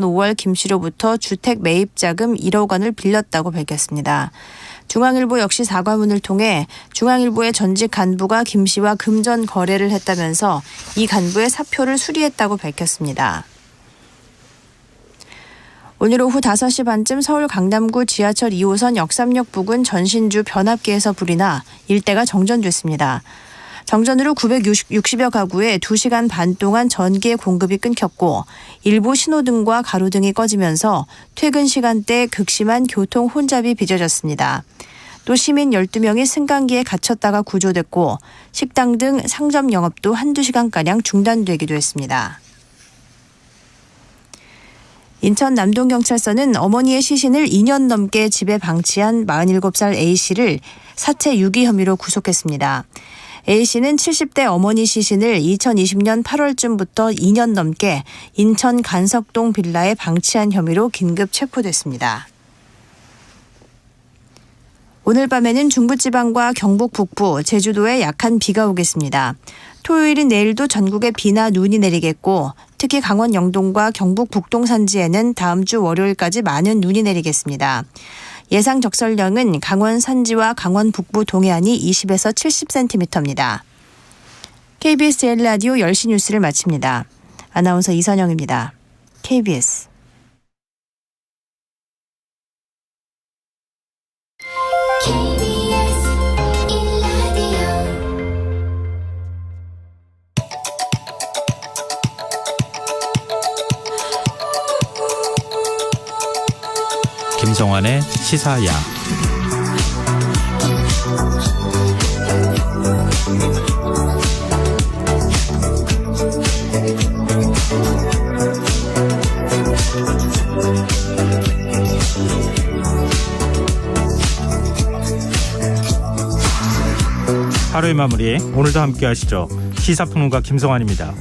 5월 김 씨로부터 주택 매입 자금 1억 원을 빌렸다고 밝혔습니다. 중앙일보 역시 사과문을 통해 중앙일보의 전직 간부가 김 씨와 금전 거래를 했다면서 이 간부의 사표를 수리했다고 밝혔습니다. 오늘 오후 5시 반쯤 서울 강남구 지하철 2호선 역삼역 부근 전신주 변압기에서 불이 나 일대가 정전됐습니다. 정전으로 960여 가구에 2시간 반 동안 전기의 공급이 끊겼고 일부 신호등과 가로등이 꺼지면서 퇴근 시간대 극심한 교통 혼잡이 빚어졌습니다. 또 시민 12명이 승강기에 갇혔다가 구조됐고 식당 등 상점 영업도 한두 시간가량 중단되기도 했습니다. 인천 남동경찰서는 어머니의 시신을 2년 넘게 집에 방치한 47살 A씨를 사체 유기 혐의로 구속했습니다. A씨는 70대 어머니 시신을 2020년 8월쯤부터 2년 넘게 인천 간석동 빌라에 방치한 혐의로 긴급 체포됐습니다. 오늘 밤에는 중부지방과 경북 북부, 제주도에 약한 비가 오겠습니다. 토요일인 내일도 전국에 비나 눈이 내리겠고 특히 강원 영동과 경북 북동 산지에는 다음 주 월요일까지 많은 눈이 내리겠습니다. 예상 적설량은 강원 산지와 강원 북부 동해안이 20에서 70cm입니다. KBS 1라디오 10시 뉴스를 마칩니다. 아나운서 이선영입니다. KBS. 김성환의 시사야. 하루의 마무리, 오늘도 함께 하시죠. 시사평론가 김성환입니다.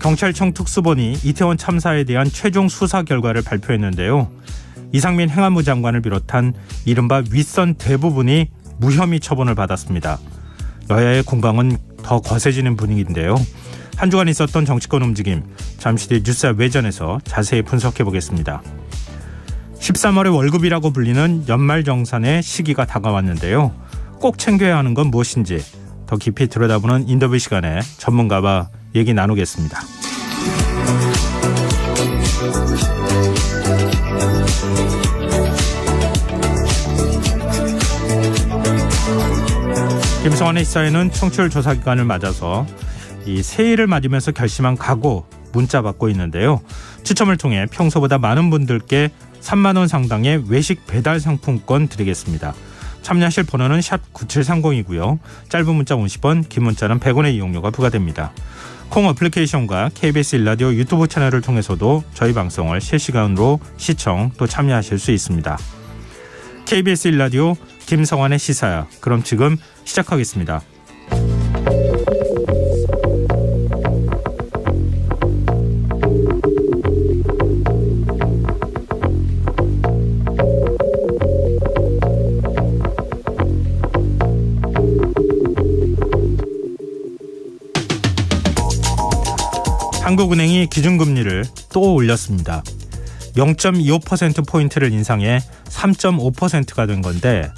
경찰청 특수본이 이태원 참사에 대한 최종 수사 결과를 발표했는데요. 이상민 행안부 장관을 비롯한 이른바 윗선 대부분이 무혐의 처분을 받았습니다. 여야의 공방은 더 거세지는 분위기인데요. 한 주간 있었던 정치권 움직임, 잠시 뒤 뉴스 외전에서 자세히 분석해 보겠습니다. 13월의 월급이라고 불리는 연말정산의 시기가 다가왔는데요. 꼭 챙겨야 하는 건 무엇인지 더 깊이 들여다보는 인터뷰 시간에 전문가와 얘기 나누겠습니다. 김성환의 시사에는 청취율 조사 기간을 맞아서 이 새해를 맞으면서 결심한 각오 문자 받고 있는데요. 추첨을 통해 평소보다 많은 분들께 3만 원 상당의 외식 배달 상품권 드리겠습니다. 참여하실 번호는 샵 9730이고요. 짧은 문자 50원, 긴 문자는 100원의 이용료가 부과됩니다. 콩 어플리케이션과 KBS 1라디오 유튜브 채널을 통해서도 저희 방송을 실시간으로 시청 또 참여하실 수 있습니다. KBS 1라디오 김성환의 시사야. 그럼 지금 시작하겠습니다. 한국은행이 기준금리를 또 올렸습니다. 0.25%포인트를 인상해 3.5%가 된 건데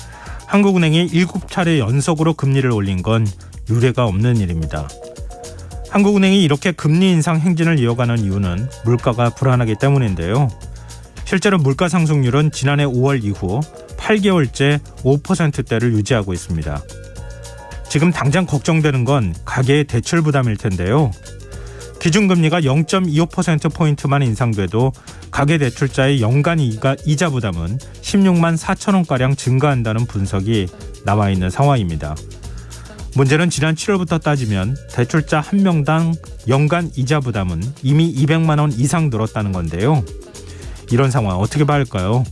한국은행이 7차례 연속으로 금리를 올린 건 유례가 없는 일입니다. 한국은행이 이렇게 금리 인상 행진을 이어가는 이유는 물가가 불안하기 때문인데요. 실제로 물가 상승률은 지난해 5월 이후 8개월째 5%대를 유지하고 있습니다. 지금 당장 걱정되는 건 가계의 대출 부담일 텐데요. 기준금리가 0.25%포인트만 인상돼도 가계대출자의 연간 이자 부담은 16만 4천 원가량 증가한다는 분석이 나와 있는 상황입니다. 문제는 지난 7월부터 따지면 대출자 한 명당 연간 이자 부담은 이미 200만 원 이상 늘었다는 건데요. 이런 상황 어떻게 봐야 할까요?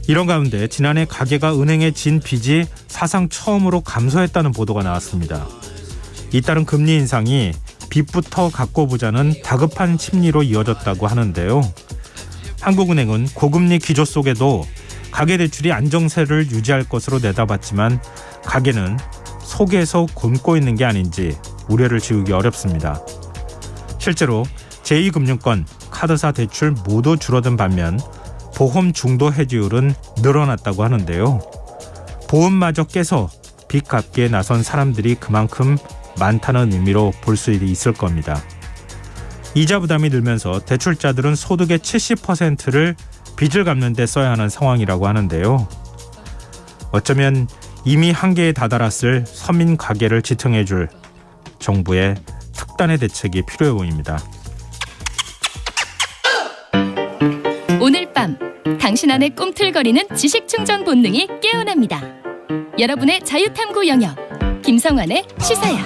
이런 가운데 지난해 가계가 은행에 진 빚이 사상 처음으로 감소했다는 보도가 나왔습니다. 잇따른 금리 인상이 빚부터 갚고 보자는 다급한 심리로 이어졌다고 하는데요. 한국은행은 고금리 기조 속에도 가계대출이 안정세를 유지할 것으로 내다봤지만 가계는 속에서 곪고 있는 게 아닌지 우려를 지우기 어렵습니다. 실제로 제2금융권 카드사 대출 모두 줄어든 반면 보험 중도 해지율은 늘어났다고 하는데요. 보험마저 깨서 빚 갚기에 나선 사람들이 그만큼 많다는 의미로 볼 수 있을 겁니다. 이자 부담이 늘면서 대출자들은 소득의 70%를 빚을 갚는 데 써야 하는 상황이라고 하는데요. 어쩌면 이미 한계에 다다랐을 서민 가계를 지탱해줄 정부의 특단의 대책이 필요해 보입니다. 오늘 밤 당신 안에 꿈틀거리는 지식 충전 본능이 깨어납니다. 여러분의 자유탐구 영역 김성환의 시사야.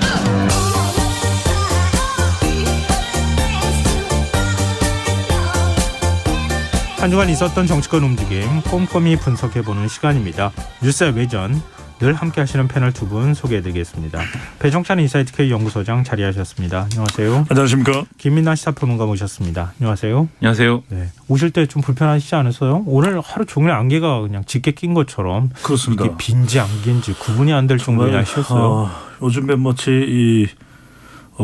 한 주간 있었던 정치권 움직임 꼼꼼히 분석해보는 시간입니다. 뉴스의 외전 늘 함께 하시는 패널 두 분 소개해드리겠습니다. 배종찬 인사이트 K 연구소장 자리하셨습니다. 안녕하세요. 안녕하십니까. 김민나 시사평론가 모셨습니다. 안녕하세요. 안녕하세요. 네, 오실 때 좀 불편하시지 않으세요? 오늘 하루 종일 안개가 그냥 짙게 낀 것처럼 그렇습니다. 이게 빈지 안개인지 구분이 안 될 정도의 날씨였어요. 요즘에 마치 이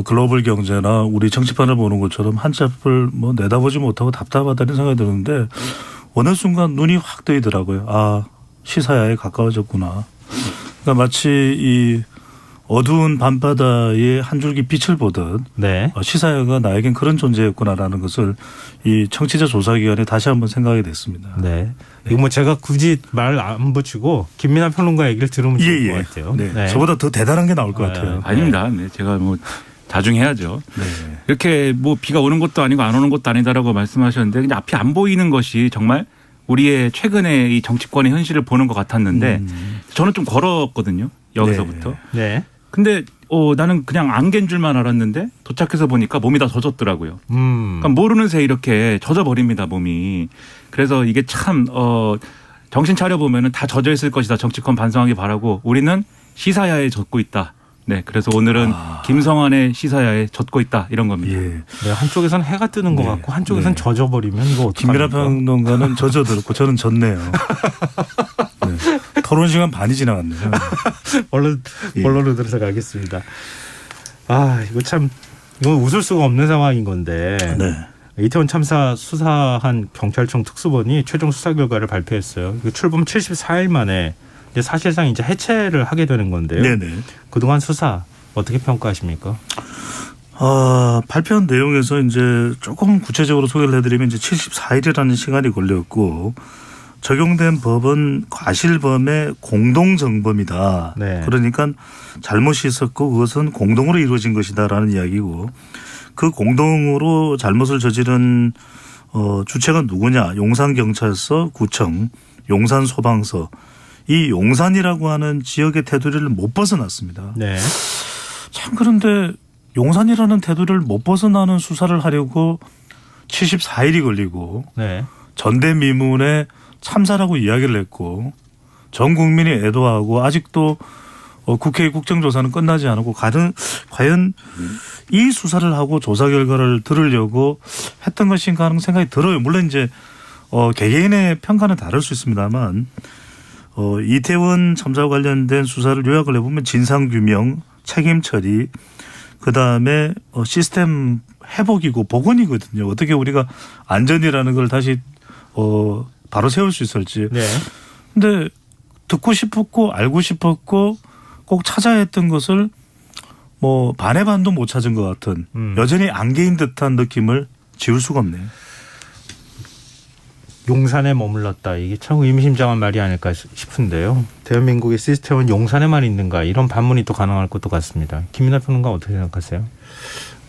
글로벌 경제나 우리 정치판을 보는 것처럼 한참을 내다보지 못하고 답답하다는 생각이 드는데 어느 순간 눈이 확 뜨이더라고요. 아, 시사야에 가까워졌구나. 그러니까 마치 이 어두운 밤바다에 한 줄기 빛을 보듯 네. 시사야가 나에겐 그런 존재였구나라는 것을 이 청취자 조사 기간에 다시 한번 생각이 됐습니다. 네. 이거 뭐 제가 굳이 말 안 붙이고 김민하 평론가 얘기를 들으면 좋을 것 같아요. 네. 네. 저보다 더 대단한 게 나올 것 같아요. 아닙니다. 네, 제가 자중해야죠. 네. 이렇게 비가 오는 것도 아니고 안 오는 것도 아니다라고 말씀하셨는데 그냥 앞이 안 보이는 것이 정말 우리의 최근의 이 정치권의 현실을 보는 것 같았는데 저는 좀 걸었거든요. 여기서부터. 네. 근데 나는 그냥 안개인 줄만 알았는데 도착해서 보니까 몸이 다 젖었더라고요. 그러니까 모르는 새에 이렇게 젖어버립니다, 몸이. 그래서 이게 참 정신 차려보면 다 젖어 있을 것이다. 정치권 반성하기 바라고 우리는 시사야에 젖고 있다. 네, 그래서 오늘은 김성환의 시사야에 젖고 있다 이런 겁니다. 예. 네, 한쪽에서는 해가 뜨는 것 같고 한쪽에서는 젖어버리면 이거 김민하 어떡합니까? 평론가는 젖어들었고 저는 젖네요. 네. 토론 시간 반이 지나갔네요. 얼른 예. 본론으로 들어가겠습니다. 아, 이건 웃을 수가 없는 상황인 건데. 네. 이태원 참사 수사한 경찰청 특수본이 최종 수사 결과를 발표했어요. 출범 74일 만에 이제 사실상 이제 해체를 하게 되는 건데요. 네네. 그동안 수사 어떻게 평가하십니까? 발표한 내용에서 이제 조금 구체적으로 소개를 해드리면 이제 74일이라는 시간이 걸렸고 적용된 법은 과실범의 공동정범이다. 네. 그러니까 잘못이 있었고 그것은 공동으로 이루어진 것이다라는 이야기고 그 공동으로 잘못을 저지른 주체가 누구냐. 용산경찰서, 구청, 용산소방서. 이 용산이라고 하는 지역의 테두리를 못 벗어났습니다. 네. 참 그런데 용산이라는 테두리를 못 벗어나는 수사를 하려고 74일이 걸리고 네. 전대미문에 참사라고 이야기를 했고 전 국민이 애도하고 아직도 국회 국정조사는 끝나지 않았고 과연 이 수사를 하고 조사 결과를 들으려고 했던 것인가 하는 생각이 들어요. 물론 이제 개개인의 평가는 다를 수 있습니다만 이태원 참사와 관련된 수사를 요약을 해보면 진상규명, 책임 처리, 그다음에 시스템 회복이고 복원이거든요. 어떻게 우리가 안전이라는 걸 다시 바로 세울 수 있을지. 네. 근데 듣고 싶었고 알고 싶었고 꼭 찾아야 했던 것을 반의 반도 못 찾은 것 같은 여전히 안개인 듯한 느낌을 지울 수가 없네요. 용산에 머물렀다. 이게 참 의미심장한 말이 아닐까 싶은데요. 대한민국의 시스템은 용산에만 있는가 이런 반문이 또 가능할 것도 같습니다. 김민하 평론가 어떻게 생각하세요?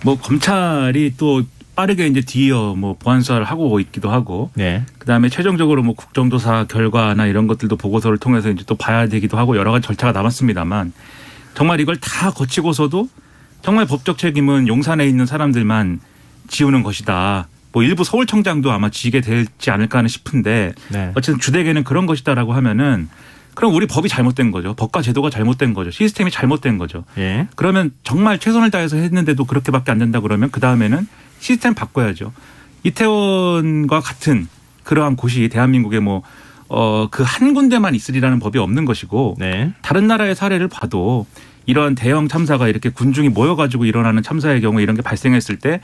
검찰이 또 빠르게 이제 뒤이어 보안 수사를 하고 있기도 하고, 네. 그다음에 최종적으로 국정조사 결과나 이런 것들도 보고서를 통해서 이제 또 봐야 되기도 하고 여러 가지 절차가 남았습니다만 정말 이걸 다 거치고서도 정말 법적 책임은 용산에 있는 사람들만 지우는 것이다. 일부 서울청장도 아마 지게 되지 않을까 하는 싶은데 네. 어쨌든 주되게는 그런 것이다라고 하면은 그럼 우리 법이 잘못된 거죠. 법과 제도가 잘못된 거죠. 시스템이 잘못된 거죠. 예. 그러면 정말 최선을 다해서 했는데도 그렇게밖에 안 된다 그러면 그다음에는 시스템 바꿔야죠. 이태원과 같은 그러한 곳이 대한민국에 그 한 군데만 있으리라는 법이 없는 것이고 네. 다른 나라의 사례를 봐도 이런 대형 참사가 이렇게 군중이 모여가지고 일어나는 참사의 경우 이런 게 발생했을 때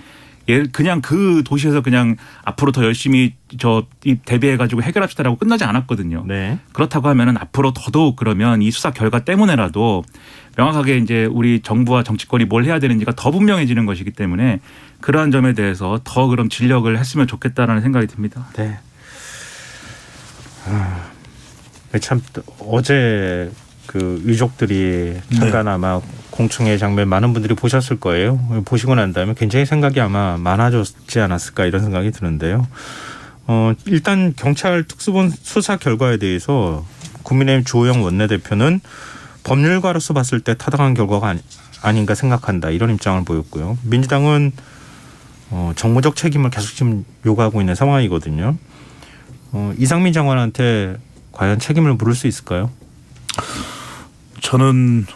그냥 그 도시에서 그냥 앞으로 더 열심히 대비해가지고 해결합시다라고 끝나지 않았거든요. 네. 그렇다고 하면은 앞으로 더더욱 그러면 이 수사 결과 때문에라도 명확하게 이제 우리 정부와 정치권이 뭘 해야 되는지가 더 분명해지는 것이기 때문에 그러한 점에 대해서 더 그럼 진력을 했으면 좋겠다라는 생각이 듭니다. 네. 참 어제 그 유족들이 잠깐 아마 공청회 장면 많은 분들이 보셨을 거예요. 보시고 난 다음에 굉장히 생각이 아마 많아졌지 않았을까 이런 생각이 드는데요. 일단 경찰 특수본 수사 결과에 대해서 국민의힘 주호영 원내대표는 법률가로서 봤을 때 타당한 결과가 아닌가 생각한다 이런 입장을 보였고요. 민주당은 정무적 책임을 계속 지금 요구하고 있는 상황이거든요. 이상민 장관한테 과연 책임을 물을 수 있을까요? 저는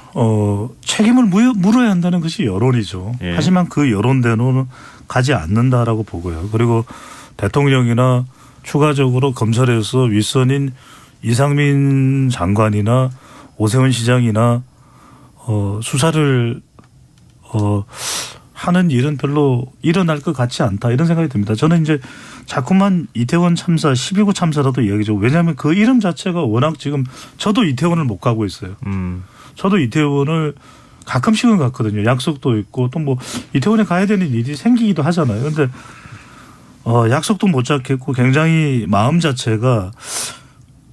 책임을 물어야 한다는 것이 여론이죠. 예. 하지만 그 여론대로는 가지 않는다라고 보고요. 그리고 대통령이나 추가적으로 검찰에서 윗선인 이상민 장관이나 오세훈 시장이나 수사를 하는 일은 별로 일어날 것 같지 않다 이런 생각이 듭니다. 저는 이제 자꾸만 이태원 참사 12구 참사라도 이야기죠. 왜냐하면 그 이름 자체가 워낙 지금 저도 이태원을 못 가고 있어요. 저도 이태원을 가끔씩은 갔거든요. 약속도 있고 또 뭐 이태원에 가야 되는 일이 생기기도 하잖아요. 그런데 약속도 못 잡겠고 굉장히 마음 자체가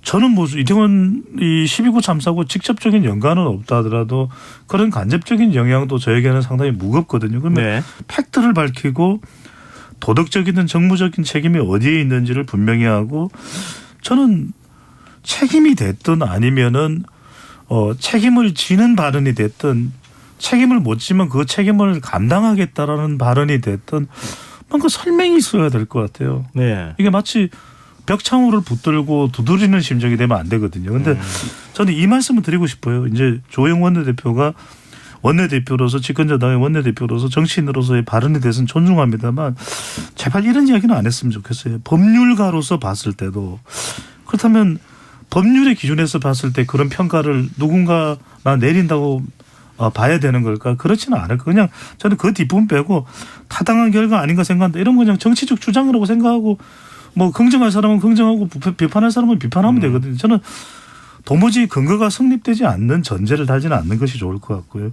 저는 뭐 이태원 이 12구 참사하고 직접적인 연관은 없다 하더라도 그런 간접적인 영향도 저에게는 상당히 무겁거든요. 그러면 네. 팩트를 밝히고 도덕적이든 정무적인 책임이 어디에 있는지를 분명히 하고 저는 책임이 됐든 아니면은 책임을 지는 발언이 됐든 책임을 못 지면 그 책임을 감당하겠다라는 발언이 됐든 뭔가 설명이 있어야 될 것 같아요. 네. 이게 마치 벽창호를 붙들고 두드리는 심정이 되면 안 되거든요. 그런데 저는 이 말씀을 드리고 싶어요. 이제 조영 원내대표가 원내대표로서 집권여당의 원내대표로서 정치인으로서의 발언에 대해서는 존중합니다만 제발 이런 이야기는 안 했으면 좋겠어요. 법률가로서 봤을 때도 그렇다면 법률의 기준에서 봤을 때 그런 평가를 누군가나 내린다고 봐야 되는 걸까? 그렇지는 않을 거. 그냥 저는 그 뒷부분 빼고 타당한 결과 아닌가 생각한다. 이런 건 그냥 정치적 주장이라고 생각하고 뭐 긍정할 사람은 긍정하고 비판할 사람은 비판하면 되거든요. 저는 도무지 근거가 성립되지 않는 전제를 달지는 않는 것이 좋을 것 같고요.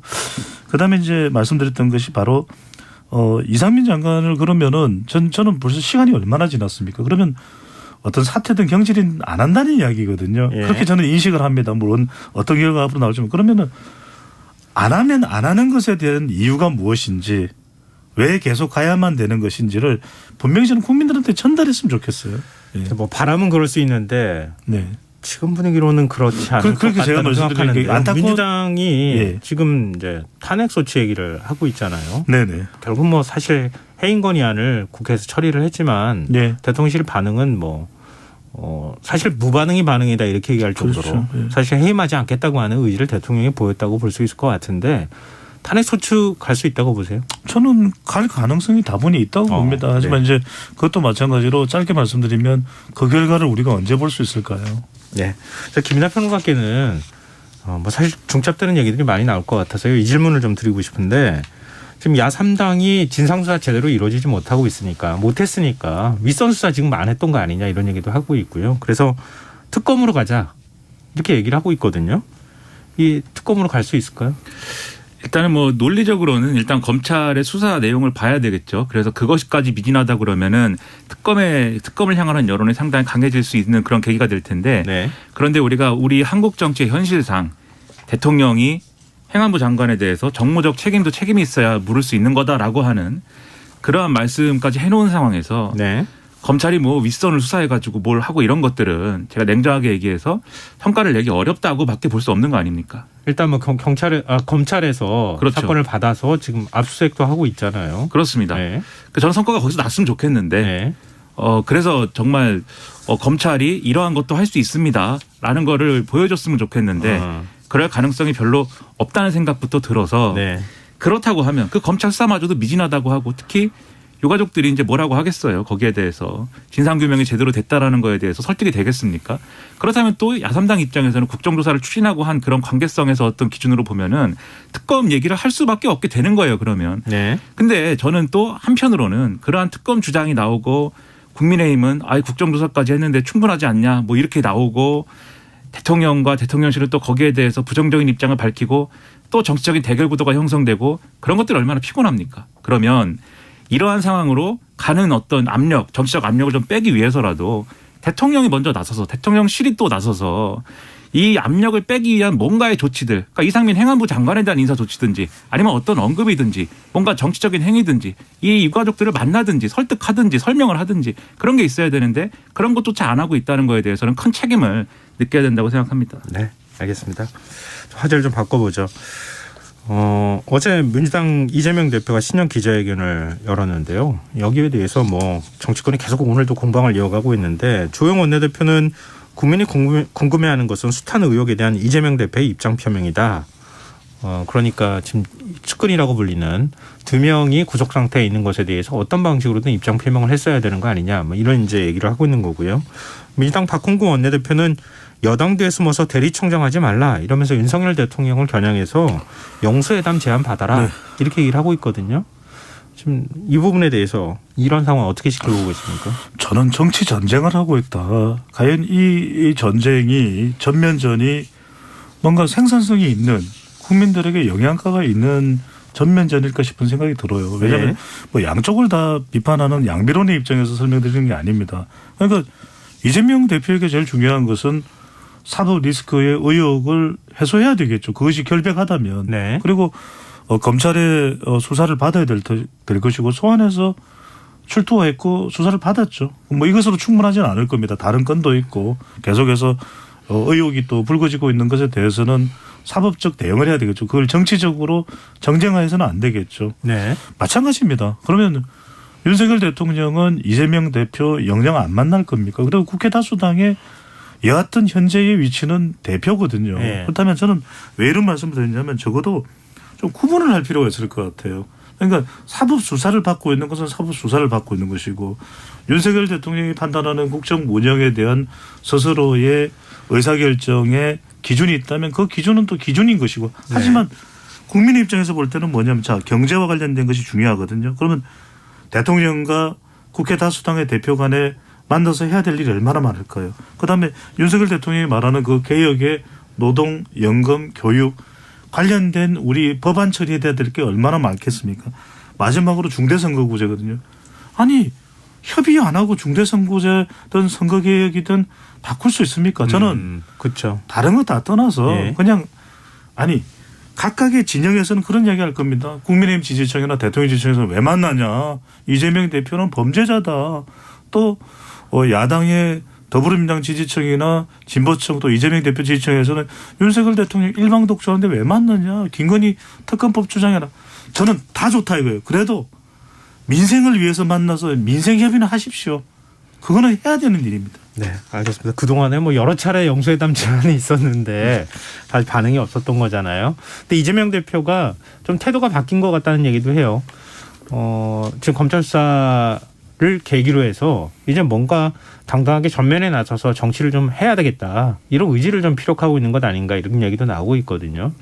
그다음에 이제 말씀드렸던 것이 바로 이상민 장관을 그러면은 저는 벌써 시간이 얼마나 지났습니까? 그러면 어떤 사태든 경질은 안 한다는 이야기거든요. 예. 그렇게 저는 인식을 합니다. 물론 어떤 결과가 앞으로 나올지만 그러면은 안 하면 안 하는 것에 대한 이유가 무엇인지 왜 계속 가야만 되는 것인지를 분명히 저는 국민들한테 전달했으면 좋겠어요. 예. 뭐 바람은 그럴 수 있는데 네. 지금 분위기로는 그렇지 않을 것 그렇게 제가 같다는 말씀드린 게 생각하는데 민주당이 예. 지금 이제 탄핵 소치 얘기를 하고 있잖아요. 네네. 결국 뭐 사실 해임 건의안을 국회에서 처리를 했지만 네. 대통령실 반응은 뭐 사실 무반응이 반응이다 이렇게 얘기할 정도로 그렇죠. 예. 사실 해임하지 않겠다고 하는 의지를 대통령이 보였다고 볼 수 있을 것 같은데 탄핵 소추 갈 수 있다고 보세요? 저는 갈 가능성이 다분히 있다고 봅니다. 하지만 이제 그것도 마찬가지로 짧게 말씀드리면 그 결과를 우리가 언제 볼 수 있을까요? 네. 김이나 평론가께는 뭐 사실 중첩되는 얘기들이 많이 나올 것 같아서요. 이 질문을 좀 드리고 싶은데 지금 야3당이 진상수사 제대로 이루어지지 못했으니까 윗선 수사 지금 안 했던 거 아니냐 이런 얘기도 하고 있고요. 그래서 특검으로 가자 이렇게 얘기를 하고 있거든요. 이 특검으로 갈 수 있을까요? 일단은 뭐 논리적으로는 일단 검찰의 수사 내용을 봐야 되겠죠. 그래서 그것까지 미진하다 그러면은 특검을 향하는 여론이 상당히 강해질 수 있는 그런 계기가 될 텐데 네. 그런데 우리 한국 정치의 현실상 대통령이 행안부 장관에 대해서 정무적 책임이 있어야 물을 수 있는 거다라고 하는 그러한 말씀까지 해놓은 상황에서 네. 검찰이 뭐 윗선을 수사해가지고 뭘 하고 이런 것들은 제가 냉정하게 얘기해서 성과를 내기 어렵다고밖에 볼 수 없는 거 아닙니까? 일단 뭐 검찰에서 그렇죠. 사건을 받아서 지금 압수수색도 하고 있잖아요. 그렇습니다. 네. 저는 성과가 거기서 났으면 좋겠는데 네. 그래서 정말 검찰이 이러한 것도 할 수 있습니다라는 거를 보여줬으면 좋겠는데 그럴 가능성이 별로 없다는 생각부터 들어서 네. 그렇다고 하면 그 검찰 수사마저도 미진하다고 하고 특히 유가족들이 이제 뭐라고 하겠어요. 거기에 대해서 진상규명이 제대로 됐다라는 거에 대해서 설득이 되겠습니까? 그렇다면 또 야3당 입장에서는 국정조사를 추진하고 한 그런 관계성에서 어떤 기준으로 보면은 특검 얘기를 할 수밖에 없게 되는 거예요. 그러면. 네. 근데 저는 또 한편으로는 그러한 특검 주장이 나오고 국민의힘은 국정조사까지 했는데 충분하지 않냐 뭐 이렇게 나오고 대통령과 대통령실은 또 거기에 대해서 부정적인 입장을 밝히고 또 정치적인 대결 구도가 형성되고 그런 것들이 얼마나 피곤합니까? 그러면 이러한 상황으로 가는 어떤 압력, 정치적 압력을 좀 빼기 위해서라도 대통령이 먼저 나서서 대통령실이 또 나서서 이 압력을 빼기 위한 뭔가의 조치들, 그러니까 이상민 행안부 장관에 대한 인사 조치든지 아니면 어떤 언급이든지 뭔가 정치적인 행위든지 이 유가족들을 만나든지 설득하든지 설명을 하든지 그런 게 있어야 되는데 그런 것조차 안 하고 있다는 거에 대해서는 큰 책임을 느껴야 된다고 생각합니다. 네, 알겠습니다. 화제를 좀 바꿔보죠. 어제 민주당 이재명 대표가 신년 기자회견을 열었는데요. 여기에 대해서 뭐 정치권이 계속 오늘도 공방을 이어가고 있는데 조영 원내대표는 국민이 궁금해하는 것은 숱한 의혹에 대한 이재명 대표의 입장 표명이다. 그러니까 지금 측근이라고 불리는 2명이 구속 상태에 있는 것에 대해서 어떤 방식으로든 입장 표명을 했어야 되는 거 아니냐. 뭐 이런 이제 얘기를 하고 있는 거고요. 민주당 박홍근 원내대표는 여당대에 숨어서 대리청정하지 말라 이러면서 윤석열 대통령을 겨냥해서 영수회담 제안 받아라 네. 이렇게 얘기를 하고 있거든요. 지금 이 부분에 대해서 이런 상황 어떻게 지켜보고 계십니까? 저는 정치 전쟁을 하고 있다. 과연 이 전쟁이 전면전이 뭔가 생산성이 있는 국민들에게 영향가가 있는 전면전일까 싶은 생각이 들어요. 왜냐하면 네. 뭐 양쪽을 다 비판하는 양비론의 입장에서 설명드리는 게 아닙니다. 그러니까 이재명 대표에게 제일 중요한 것은 사법 리스크의 의혹을 해소해야 되겠죠. 그것이 결백하다면. 네. 그리고 검찰의 수사를 받아야 될 것이고 소환해서 출두했고 수사를 받았죠. 뭐 이것으로 충분하지는 않을 겁니다. 다른 건도 있고 계속해서 의혹이 또 불거지고 있는 것에 대해서는 사법적 대응을 해야 되겠죠. 그걸 정치적으로 정쟁화해서는 안 되겠죠. 네. 마찬가지입니다. 그러면 윤석열 대통령은 이재명 대표 영영 안 만날 겁니까? 그리고 국회 다수당의 여하튼 현재의 위치는 대표거든요. 네. 그렇다면 저는 왜 이런 말씀을 드리냐면 적어도 좀 구분을 할 필요가 있을 것 같아요. 그러니까 사법 수사를 받고 있는 것은 사법 수사를 받고 있는 것이고 윤석열 대통령이 판단하는 국정 운영에 대한 스스로의 의사결정에 기준이 있다면 그 기준은 또 기준인 것이고 하지만 국민의 입장에서 볼 때는 뭐냐면 자 경제와 관련된 것이 중요하거든요. 그러면 대통령과 국회 다수당의 대표 간에 만나서 해야 될 일이 얼마나 많을까요? 그다음에 윤석열 대통령이 말하는 그 개혁의 노동, 연금, 교육 관련된 우리 법안 처리해야 될 게 얼마나 많겠습니까? 마지막으로 중대선거구제거든요. 아니 협의 안 하고 중대선거구제든 선거개혁이든 바꿀 수 있습니까? 저는 그렇죠. 다른 거 다 떠나서 그냥 아니 각각의 진영에서는 그런 이야기 할 겁니다. 국민의힘 지지층이나 대통령 지지층에서는 왜 만나냐. 이재명 대표는 범죄자다. 또 야당의 더불어민주당 지지층이나 진보층 또 이재명 대표 지지층에서는 윤석열 대통령 일방 독주하는데 왜 만나냐. 김건희 특검법 주장해라. 저는 다 좋다 이거예요. 그래도 민생을 위해서 만나서 민생협의는 하십시오. 그거는 해야 되는 일입니다. 네, 알겠습니다. 그동안에 뭐 여러 차례 영수회담 제안이 있었는데 다시 반응이 없었던 거잖아요. 근데 이재명 대표가 좀 태도가 바뀐 것 같다는 얘기도 해요. 지금 검찰 수사를 계기로 해서 이제 뭔가 당당하게 전면에 나서서 정치를 좀 해야 되겠다. 이런 의지를 좀 피력하고 있는 것 아닌가 이런 얘기도 나오고 있거든요.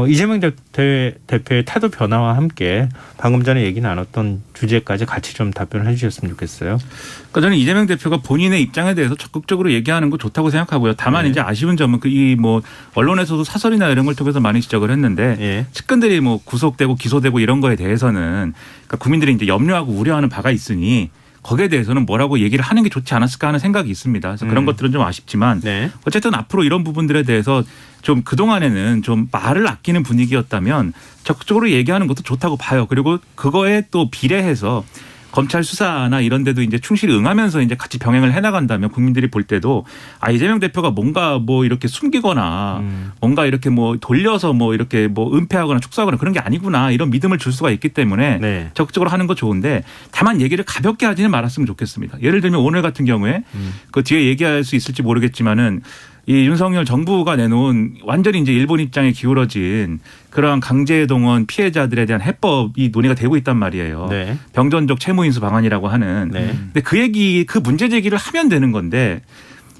이재명 대표의 태도 변화와 함께 방금 전에 얘기 나눴던 주제까지 같이 좀 답변을 해 주셨으면 좋겠어요. 그러니까 저는 이재명 대표가 본인의 입장에 대해서 적극적으로 얘기하는 거 좋다고 생각하고요. 다만 이제 아쉬운 점은 이 뭐 언론에서도 사설이나 이런 걸 통해서 많이 지적을 했는데 측근들이 뭐 구속되고 기소되고 이런 거에 대해서는 그러니까 국민들이 이제 염려하고 우려하는 바가 있으니 거기에 대해서는 뭐라고 얘기를 하는 게 좋지 않았을까 하는 생각이 있습니다. 그래서 그런 것들은 좀 아쉽지만 어쨌든 앞으로 이런 부분들에 대해서 좀 그동안에는 좀 말을 아끼는 분위기였다면 적극적으로 얘기하는 것도 좋다고 봐요. 그리고 그거에 또 비례해서 검찰 수사나 이런 데도 이제 충실히 응하면서 이제 같이 병행을 해나간다면 국민들이 볼 때도 이재명 대표가 뭔가 뭐 이렇게 숨기거나 뭔가 이렇게 뭐 돌려서 뭐 이렇게 뭐 은폐하거나 축소하거나 그런 게 아니구나 이런 믿음을 줄 수가 있기 때문에 적극적으로 하는 거 좋은데 다만 얘기를 가볍게 하지는 말았으면 좋겠습니다. 예를 들면 오늘 같은 경우에 그 뒤에 얘기할 수 있을지 모르겠지만은 이 윤석열 정부가 내놓은 완전히 이제 일본 입장에 기울어진 그러한 강제동원 피해자들에 대한 해법이 논의가 되고 있단 말이에요. 네. 병전적 채무인수 방안이라고 하는. 네. 근데 그 문제 제기를 하면 되는 건데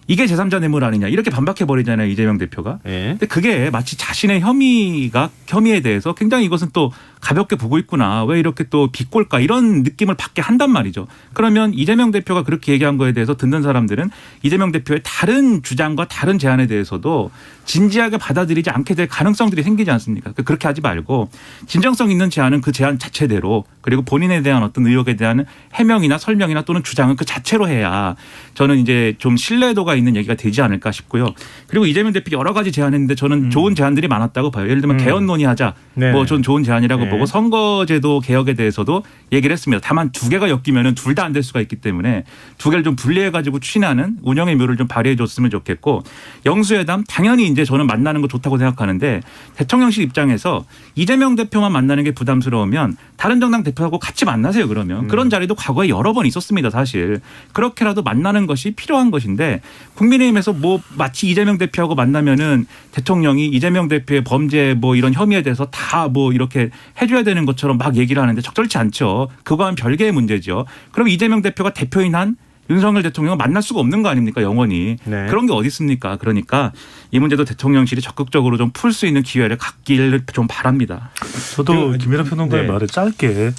이게 제3자 뇌물 아니냐 이렇게 반박해 버리잖아요, 이재명 대표가. 네. 근데 그게 마치 자신의 혐의에 대해서 굉장히 이것은 또 가볍게 보고 있구나. 왜 이렇게 또 비꼴까 이런 느낌을 받게 한단 말이죠. 그러면 이재명 대표가 그렇게 얘기한 거에 대해서 듣는 사람들은 이재명 대표의 다른 주장과 다른 제안에 대해서도 진지하게 받아들이지 않게 될 가능성들이 생기지 않습니까? 그렇게 하지 말고 진정성 있는 제안은 그 제안 자체대로 그리고 본인에 대한 어떤 의혹에 대한 해명이나 설명이나 또는 주장은 그 자체로 해야 저는 이제 좀 신뢰도가 있는 얘기가 되지 않을까 싶고요. 그리고 이재명 대표 여러 가지 제안했는데 저는 좋은 제안들이 많았다고 봐요. 예를 들면 개헌 논의하자. 네. 뭐 전 좋은 제안이라고 네. 보고 선거제도 개혁에 대해서도 얘기를 했습니다. 다만 두 개가 엮이면 둘 다 안 될 수가 있기 때문에 두 개를 좀 분리해 가지고 추진하는 운영의 묘를 좀 발휘해 줬으면 좋겠고 영수회담 당연히 이제 저는 만나는 거 좋다고 생각하는데 대통령실 입장에서 이재명 대표만 만나는 게 부담스러우면 다른 정당 대표하고 같이 만나세요 그러면. 그런 자리도 과거에 여러 번 있었습니다 사실. 그렇게라도 만나는 것이 필요한 것인데 국민의힘에서 뭐 마치 이재명 대표하고 만나면은 대통령이 이재명 대표의 범죄 뭐 이런 혐의에 대해서 다 뭐 이렇게 해줘야 되는 것처럼 막 얘기를 하는데 적절치 않죠. 그거와는 별개의 문제죠. 그럼 이재명 대표가 대표인 한 윤석열 대통령을 만날 수가 없는 거 아닙니까 영원히. 네. 그런 게 어디 있습니까. 그러니까 이 문제도 대통령실이 적극적으로 좀 풀 수 있는 기회를 갖기를 좀 바랍니다. 저도 김민하 평론가의 네. 말에 짧게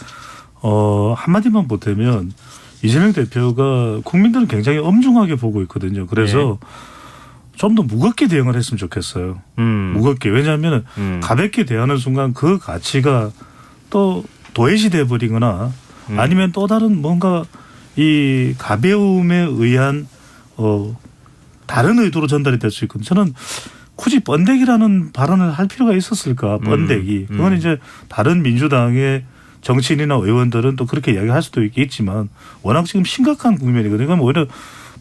한마디만 보태면 이재명 대표가 국민들은 굉장히 엄중하게 보고 있거든요. 그래서 좀 더 무겁게 대응을 했으면 좋겠어요. 무겁게. 왜냐하면 가볍게 대하는 순간 그 가치가 또 도외시 돼버리거나 아니면 또 다른 뭔가 이 가벼움에 의한 다른 의도로 전달이 될 수 있거든요. 저는 굳이 번데기라는 발언을 할 필요가 있었을까. 번데기. 그건 이제 다른 민주당의 정치인이나 의원들은 또 그렇게 이야기할 수도 있겠지만 워낙 지금 심각한 국면이거든요. 그럼 오히려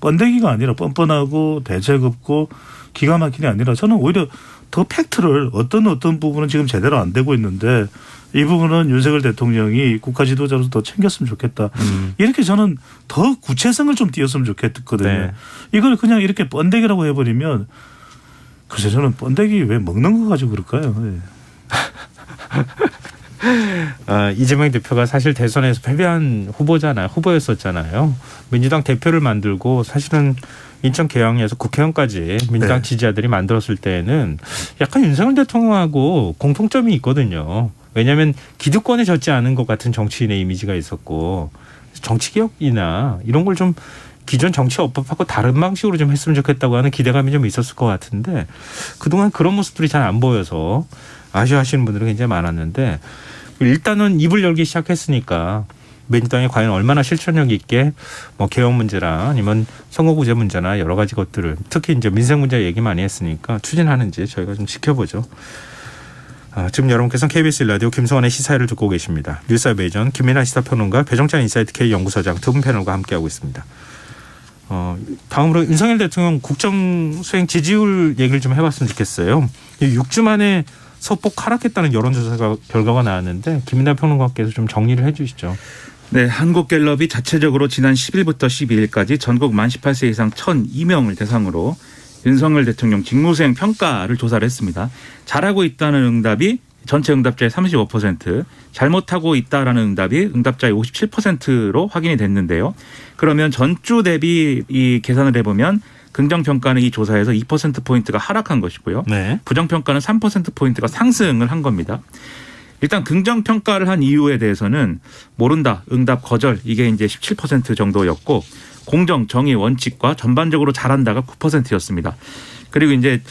번데기가 아니라 뻔뻔하고 대책 없고 기가 막히게 아니라 저는 오히려 더 팩트를 어떤 부분은 지금 제대로 안 되고 있는데 이 부분은 윤석열 대통령이 국가 지도자로서 더 챙겼으면 좋겠다. 이렇게 저는 더 구체성을 좀 띄었으면 좋겠거든요. 네. 이걸 그냥 이렇게 번데기라고 해버리면 글쎄 저는 번데기 왜 먹는 거 가지고 그럴까요? 네. 이재명 대표가 사실 대선에서 패배한 후보였었잖아요. 민주당 대표를 만들고 사실은 인천 계양에서 국회의원까지 민주당 네. 지지자들이 만들었을 때는 약간 윤석열 대통령하고 공통점이 있거든요. 왜냐하면 기득권에 젖지 않은 것 같은 정치인의 이미지가 있었고 정치개혁이나 이런 걸 좀 기존 정치 업법하고 다른 방식으로 좀 했으면 좋겠다고 하는 기대감이 좀 있었을 것 같은데 그동안 그런 모습들이 잘 안 보여서 아쉬워하시는 분들이 굉장히 많았는데 일단은 입을 열기 시작했으니까 민주당이 과연 얼마나 실천력 있게 뭐 개헌 문제나 아니면 선거구제 문제나 여러 가지 것들을 특히 이제 민생 문제 얘기 많이 했으니까 추진하는지 저희가 좀 지켜보죠. 지금 여러분께서는 KBS 1라디오 김성환의 시사회를 듣고 계십니다. 뉴스의 매전 김민하 시사평론가 배정찬 인사이트 K 연구소장 두 분 패널과 함께하고 있습니다. 다음으로 윤석열 대통령 국정 수행 지지율 얘기를 좀 해봤으면 좋겠어요. 6주 만에 소폭 하락했다는 여론조사 결과가 나왔는데 김민하 평론가께서 좀 정리를 해 주시죠. 네, 한국갤럽이 자체적으로 지난 10일부터 12일까지 전국 만 18세 이상 1,002명을 대상으로 윤석열 대통령 직무수행 평가를 조사를 했습니다. 잘하고 있다는 응답이 전체 응답자의 35%, 잘못하고 있다라는 응답이 응답자의 57%로 확인이 됐는데요. 그러면 전주 대비 이 계산을 해보면 긍정평가는 이 조사에서 2%포인트가 하락한 것이고요. 네. 부정평가는 3%포인트가 상승을 한 겁니다. 일단 긍정평가를 한 이유에 대해서는 모른다, 응답, 거절 이게 이제 17% 정도였고 공정, 정의, 원칙과 전반적으로 잘한다가 9%였습니다. 그리고 이제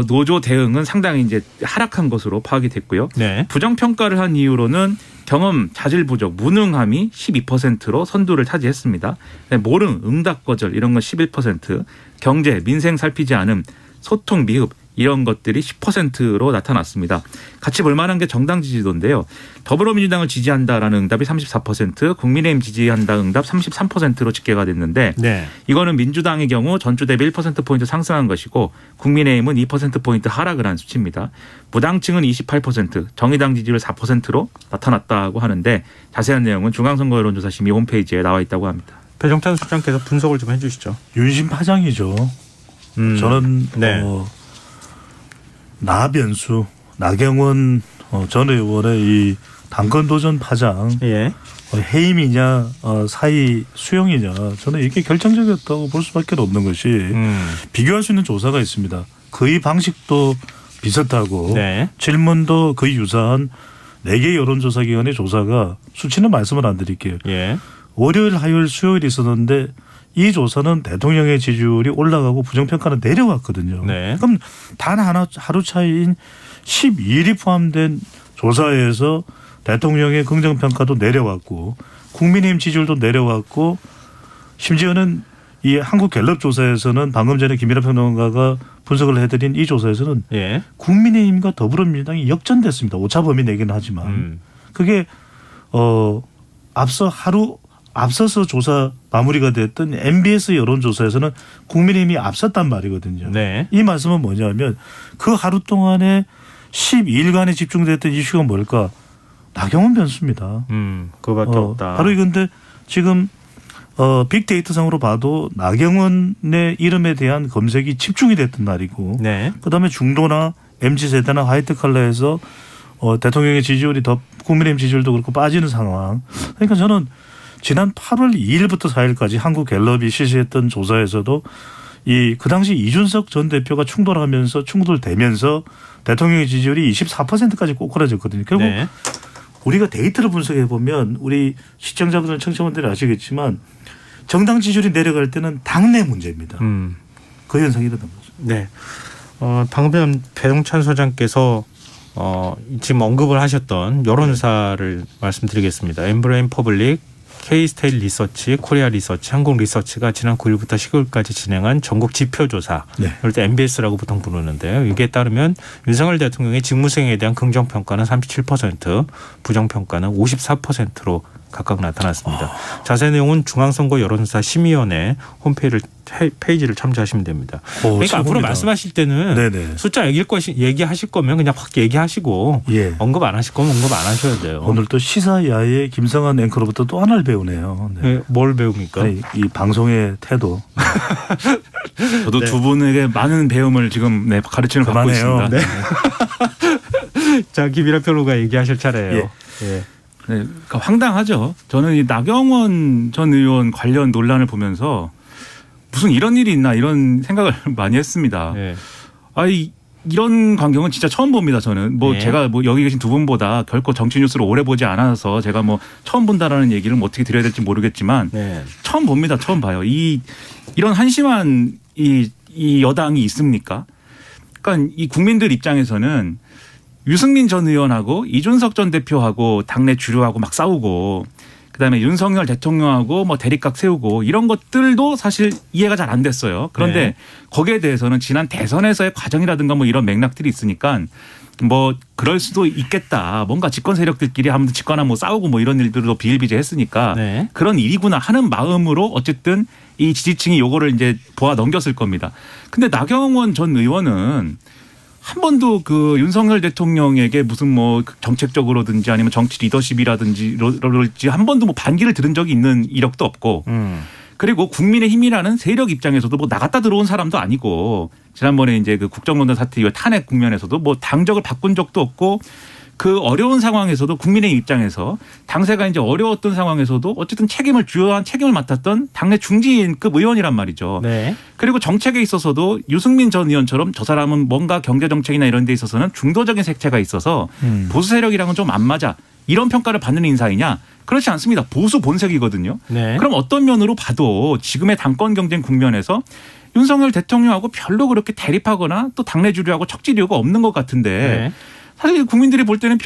노조 대응은 상당히 이제 하락한 것으로 파악이 됐고요. 네. 부정평가를 한 이유로는 경험, 자질 부족, 무능함이 12%로 선두를 차지했습니다. 모름, 응답 거절 이런 건 11%, 경제, 민생 살피지 않음, 소통 미흡 이런 것들이 10%로 나타났습니다. 같이 볼 만한 게 정당 지지도인데요. 더불어민주당을 지지한다라는 응답이 34%, 국민의힘 지지한다 응답 33%로 집계가 됐는데 네. 이거는 민주당의 경우 전주 대비 1%포인트 상승한 것이고 국민의힘은 2%포인트 하락을 한 수치입니다. 무당층은 28%, 정의당 지지율 4%로 나타났다고 하는데 자세한 내용은 중앙선거여론조사심의 홈페이지에 나와 있다고 합니다. 배정찬 수장께서 분석을 좀 해 주시죠. 윤심파장이죠. 저는 네. 나변수 나경원 전 의원의 이 당권 도전 파장 예. 해임이냐 사의 수용이냐 저는 이게 결정적이었다고 볼 수밖에 없는 것이 비교할 수 있는 조사가 있습니다. 거의 방식도 비슷하고 네. 질문도 거의 유사한 4개 여론조사기관의 조사가 수치는 말씀을 안 드릴게요. 예. 월요일, 화요일, 수요일 있었는데 이 조사는 대통령의 지지율이 올라가고 부정평가는 내려왔거든요. 네. 그럼 단 하루 차이인 12일이 포함된 조사에서 대통령의 긍정평가도 내려왔고 국민의힘 지지율도 내려왔고 심지어는 이 한국갤럽 조사에서는 방금 전에 김일하 평론가가 분석을 해드린 이 조사에서는 예. 국민의힘과 더불어민주당이 역전됐습니다. 오차 범위 내기는 하지만 그게 앞서서 조사 마무리가 됐던 MBS 여론조사에서는 국민의힘이 앞섰단 말이거든요. 네. 이 말씀은 뭐냐면 그 하루 동안에 12일간에 집중됐던 이슈가 뭘까? 나경원 변수입니다. 그거밖에 없다. 바로 이건데 지금 빅데이터상으로 봐도 나경원의 이름에 대한 검색이 집중이 됐던 날이고 네. 그다음에 중도나 MZ세대나 화이트 컬러에서 대통령의 지지율이 더 국민의힘 지지율도 그렇고 빠지는 상황. 그러니까 저는 지난 8월 2일부터 4일까지 한국갤럽이 실시했던 조사에서도 그 당시 이준석 전 대표가 충돌되면서 대통령의 지지율이 24%까지 꼬꾸라졌거든요. 결국 네. 우리가 데이터를 분석해 보면 우리 시청자분들 청취자분들이 아시겠지만 정당 지지율이 내려갈 때는 당내 문제입니다. 그 현상이 일어난 거죠. 네. 방금 배동찬 소장께서 지금 언급을 하셨던 여론사를 말씀드리겠습니다. 엠브레인 퍼블릭, K-스테일 리서치, 코리아 리서치, 한국 리서치가 지난 9일부터 10일까지 진행한 전국 지표조사. 네. 그럴 때 MBS라고 보통 부르는데요. 이게 따르면 윤석열 대통령의 직무수행에 대한 긍정평가는 37%, 부정평가는 54%로 각각 나타났습니다. 자세한 내용은 중앙선거 여론조사 심의위원회 홈페이지를 참조하시면 됩니다. 그러니까 최고입니다. 앞으로 말씀하실 때는 네네. 숫자 얘기하실 거면 그냥 확 얘기하시고 예. 언급 안 하실 거면 언급 안 하셔야 돼요. 오늘 또 시사야의 김성환 앵커로부터 또 하나를 배우네요. 네. 네, 뭘 배웁니까? 이 방송의 태도. 저도 두 분에게 많은 배움을 지금 가르침을 받고 그만해요. 있습니다. 네. 자, 김일하 평론가 얘기하실 차례예요. 예. 네, 그러니까 황당하죠. 저는 이 나경원 전 의원 관련 논란을 보면서 무슨 이런 일이 있나 이런 생각을 많이 했습니다. 예. 이런 광경은 진짜 처음 봅니다. 저는 네. 제가 여기 계신 두 분보다 결코 정치 뉴스를 오래 보지 않아서 제가 처음 본다라는 얘기를 어떻게 드려야 될지 모르겠지만 네. 처음 봅니다. 처음 봐요. 이런 한심한 이 여당이 있습니까? 그러니까 이 국민들 입장에서는 유승민 전 의원하고 이준석 전 대표하고 당내 주류하고 막 싸우고 그다음에 윤석열 대통령하고 대립각 세우고 이런 것들도 사실 이해가 잘 안 됐어요. 그런데 네. 거기에 대해서는 지난 대선에서의 과정이라든가 이런 맥락들이 있으니까 그럴 수도 있겠다. 뭔가 집권 세력들끼리 한번 집거나 싸우고 이런 일들도 비일비재했으니까 네. 그런 일이구나 하는 마음으로 어쨌든 이 지지층이 요거를 이제 보아 넘겼을 겁니다. 근데 나경원 전 의원은 한 번도 윤석열 대통령에게 무슨 정책적으로든지 아니면 정치 리더십이라든지 한 번도 반기를 들은 적이 있는 이력도 없고 그리고 국민의힘이라는 세력 입장에서도 나갔다 들어온 사람도 아니고 지난번에 이제 국정농단 사태 이후 탄핵 국면에서도 당적을 바꾼 적도 없고 그 어려운 상황에서도 국민의힘 입장에서 당세가 이제 어려웠던 상황에서도 어쨌든 주요한 책임을 맡았던 당내 중진급 의원이란 말이죠. 네. 그리고 정책에 있어서도 유승민 전 의원처럼 저 사람은 뭔가 경제정책이나 이런 데 있어서는 중도적인 색채가 있어서 보수 세력이랑은 좀 안 맞아. 이런 평가를 받는 인사이냐? 그렇지 않습니다. 보수 본색이거든요. 네. 그럼 어떤 면으로 봐도 지금의 당권 경쟁 국면에서 윤석열 대통령하고 별로 그렇게 대립하거나 또 당내 주류하고 척질 이유가 없는 것 같은데 네. 사실 국민들이 볼 때는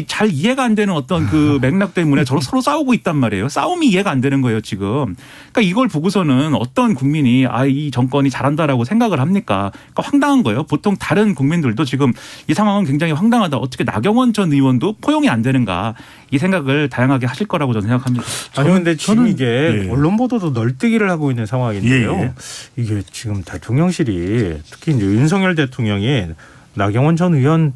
잘 이해가 안 되는 어떤 맥락 때문에 서로 싸우고 있단 말이에요. 싸움이 이해가 안 되는 거예요, 지금. 그러니까 이걸 보고서는 어떤 국민이 이 정권이 잘한다라고 생각을 합니까? 그러니까 황당한 거예요. 보통 다른 국민들도 지금 이 상황은 굉장히 황당하다. 어떻게 나경원 전 의원도 포용이 안 되는가? 이 생각을 다양하게 하실 거라고 저는 생각합니다. 아니 근데 지금 이게 예. 언론 보도도 널뛰기를 하고 있는 상황인데요. 예. 이게 지금 대통령실이 특히 이제 윤석열 대통령이 나경원 전 의원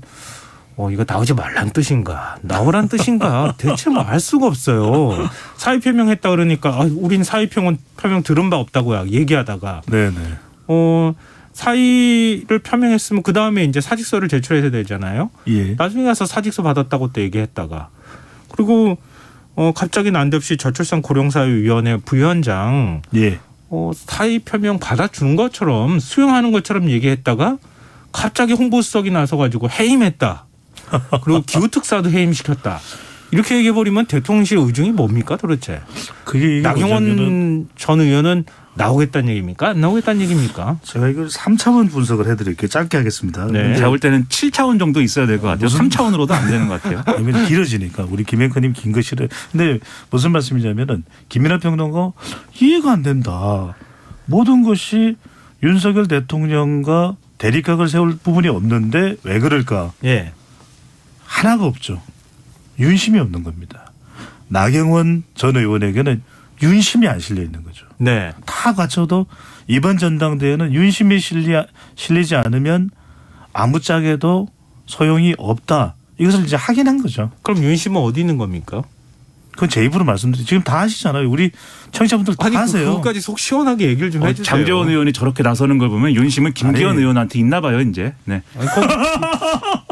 이거 나오지 말란 뜻인가 나오란 뜻인가 대체 알 수가 없어요. 사의 표명했다 그러니까 우린 사의 표명 들은 바 없다고요. 얘기하다가 네네. 사의를 표명했으면 그 다음에 이제 사직서를 제출해야 되잖아요. 예. 나중에 가서 사직서 받았다고 또 얘기했다가 그리고 갑자기 난데없이 저출산 고령사회위원회 부위원장 예. 사의 표명 받아주는 것처럼 수용하는 것처럼 얘기했다가 갑자기 홍보수석이 나서가지고 해임했다. 그리고 기후특사도 해임시켰다. 이렇게 얘기해버리면 대통령실 의중이 뭡니까 도대체? 그게 나경원 전 의원은 나오겠다는 얘기입니까? 안 나오겠다는 얘기입니까? 제가 이걸 3차원 분석을 해드릴게요. 짧게 하겠습니다. 네. 제가 볼 때는 7차원 정도 있어야 될 것 같아요. 3차원으로도 안 되는 것 같아요. 아니면 길어지니까 우리 김앵커님 긴 거 싫어요. 근데 무슨 말씀이냐면은 김민하 평론가 이해가 안 된다. 모든 것이 윤석열 대통령과 대립각을 세울 부분이 없는데 왜 그럴까? 예. 하나가 없죠. 윤심이 없는 겁니다. 나경원 전 의원에게는 윤심이 안 실려 있는 거죠. 네. 다 갖춰도 이번 전당대회는 윤심이 실리지 않으면 아무짝에도 소용이 없다. 이것을 이제 확인한 거죠. 그럼 윤심은 어디 있는 겁니까? 그건 제 입으로 말씀드리죠. 지금 다 하시잖아요. 우리 청취자분들 다 아니 하세요. 그것까지 속 시원하게 얘기를 좀 해주세요. 장제원 의원이 저렇게 나서는 걸 보면 윤심은 김기현 아니. 의원한테 있나 봐요 이제. 네. 아니,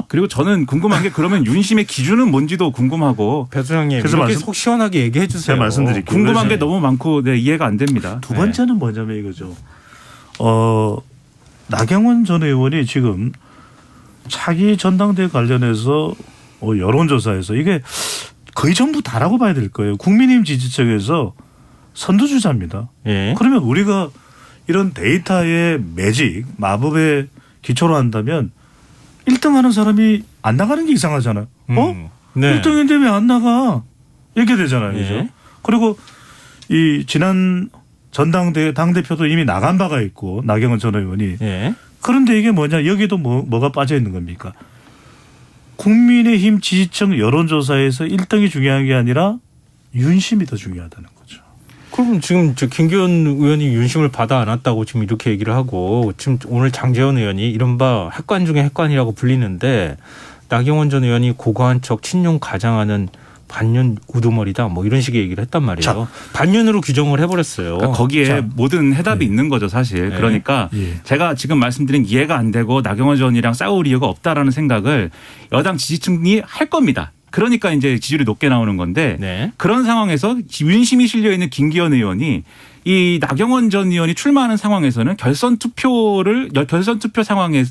그리고 저는 궁금한 게 그러면 윤심의 기준은 뭔지도 궁금하고 배 소장님 그래서 이렇게 말씀- 속 시원하게 얘기해 주세요. 제가 말씀드릴게요. 궁금한 게 그래서 너무 많고 네, 이해가 안 됩니다. 두 번째는 뭐냐면 이거죠. 나경원 전 의원이 지금 차기 전당대회 관련해서 여론조사에서 이게 거의 전부 다라고 봐야 될 거예요. 국민의힘 지지층에서 선두주자입니다. 예. 그러면 우리가 이런 데이터의 매직, 마법에 기초로 한다면 1등 하는 사람이 안 나가는 게 이상하잖아요. 네. 1등인데 왜 안 나가? 이렇게 되잖아요. 그죠? 예. 그리고 이 지난 전당대회 당대표도 이미 나간 바가 있고 나경원 전 의원이. 예. 그런데 이게 뭐냐? 여기도 뭐가 빠져 있는 겁니까? 국민의힘 지지층 여론조사에서 1등이 중요한 게 아니라 윤심이 더 중요하다는 거죠. 그럼 지금 김기현 의원이 윤심을 받아 안았다고 지금 이렇게 얘기를 하고 지금 오늘 장제원 의원이 이른바 핵관 중에 핵관이라고 불리는데 나경원 전 의원이 고고한 척 친윤 가장하는 반윤 우두머리다 뭐 이런 식의 얘기를 했단 말이에요. 자. 반윤으로 규정을 해버렸어요. 그러니까 거기에 자. 모든 해답이 네. 있는 거죠 사실. 네. 그러니까 예. 제가 지금 말씀드린 이해가 안 되고 나경원 전 의원이랑 싸울 이유가 없다라는 생각을 여당 지지층이 할 겁니다. 그러니까 이제 지지율이 높게 나오는 건데 네. 그런 상황에서 윤심이 실려 있는 김기현 의원이 이 나경원 전 의원이 출마하는 상황에서는 결선 투표 상황을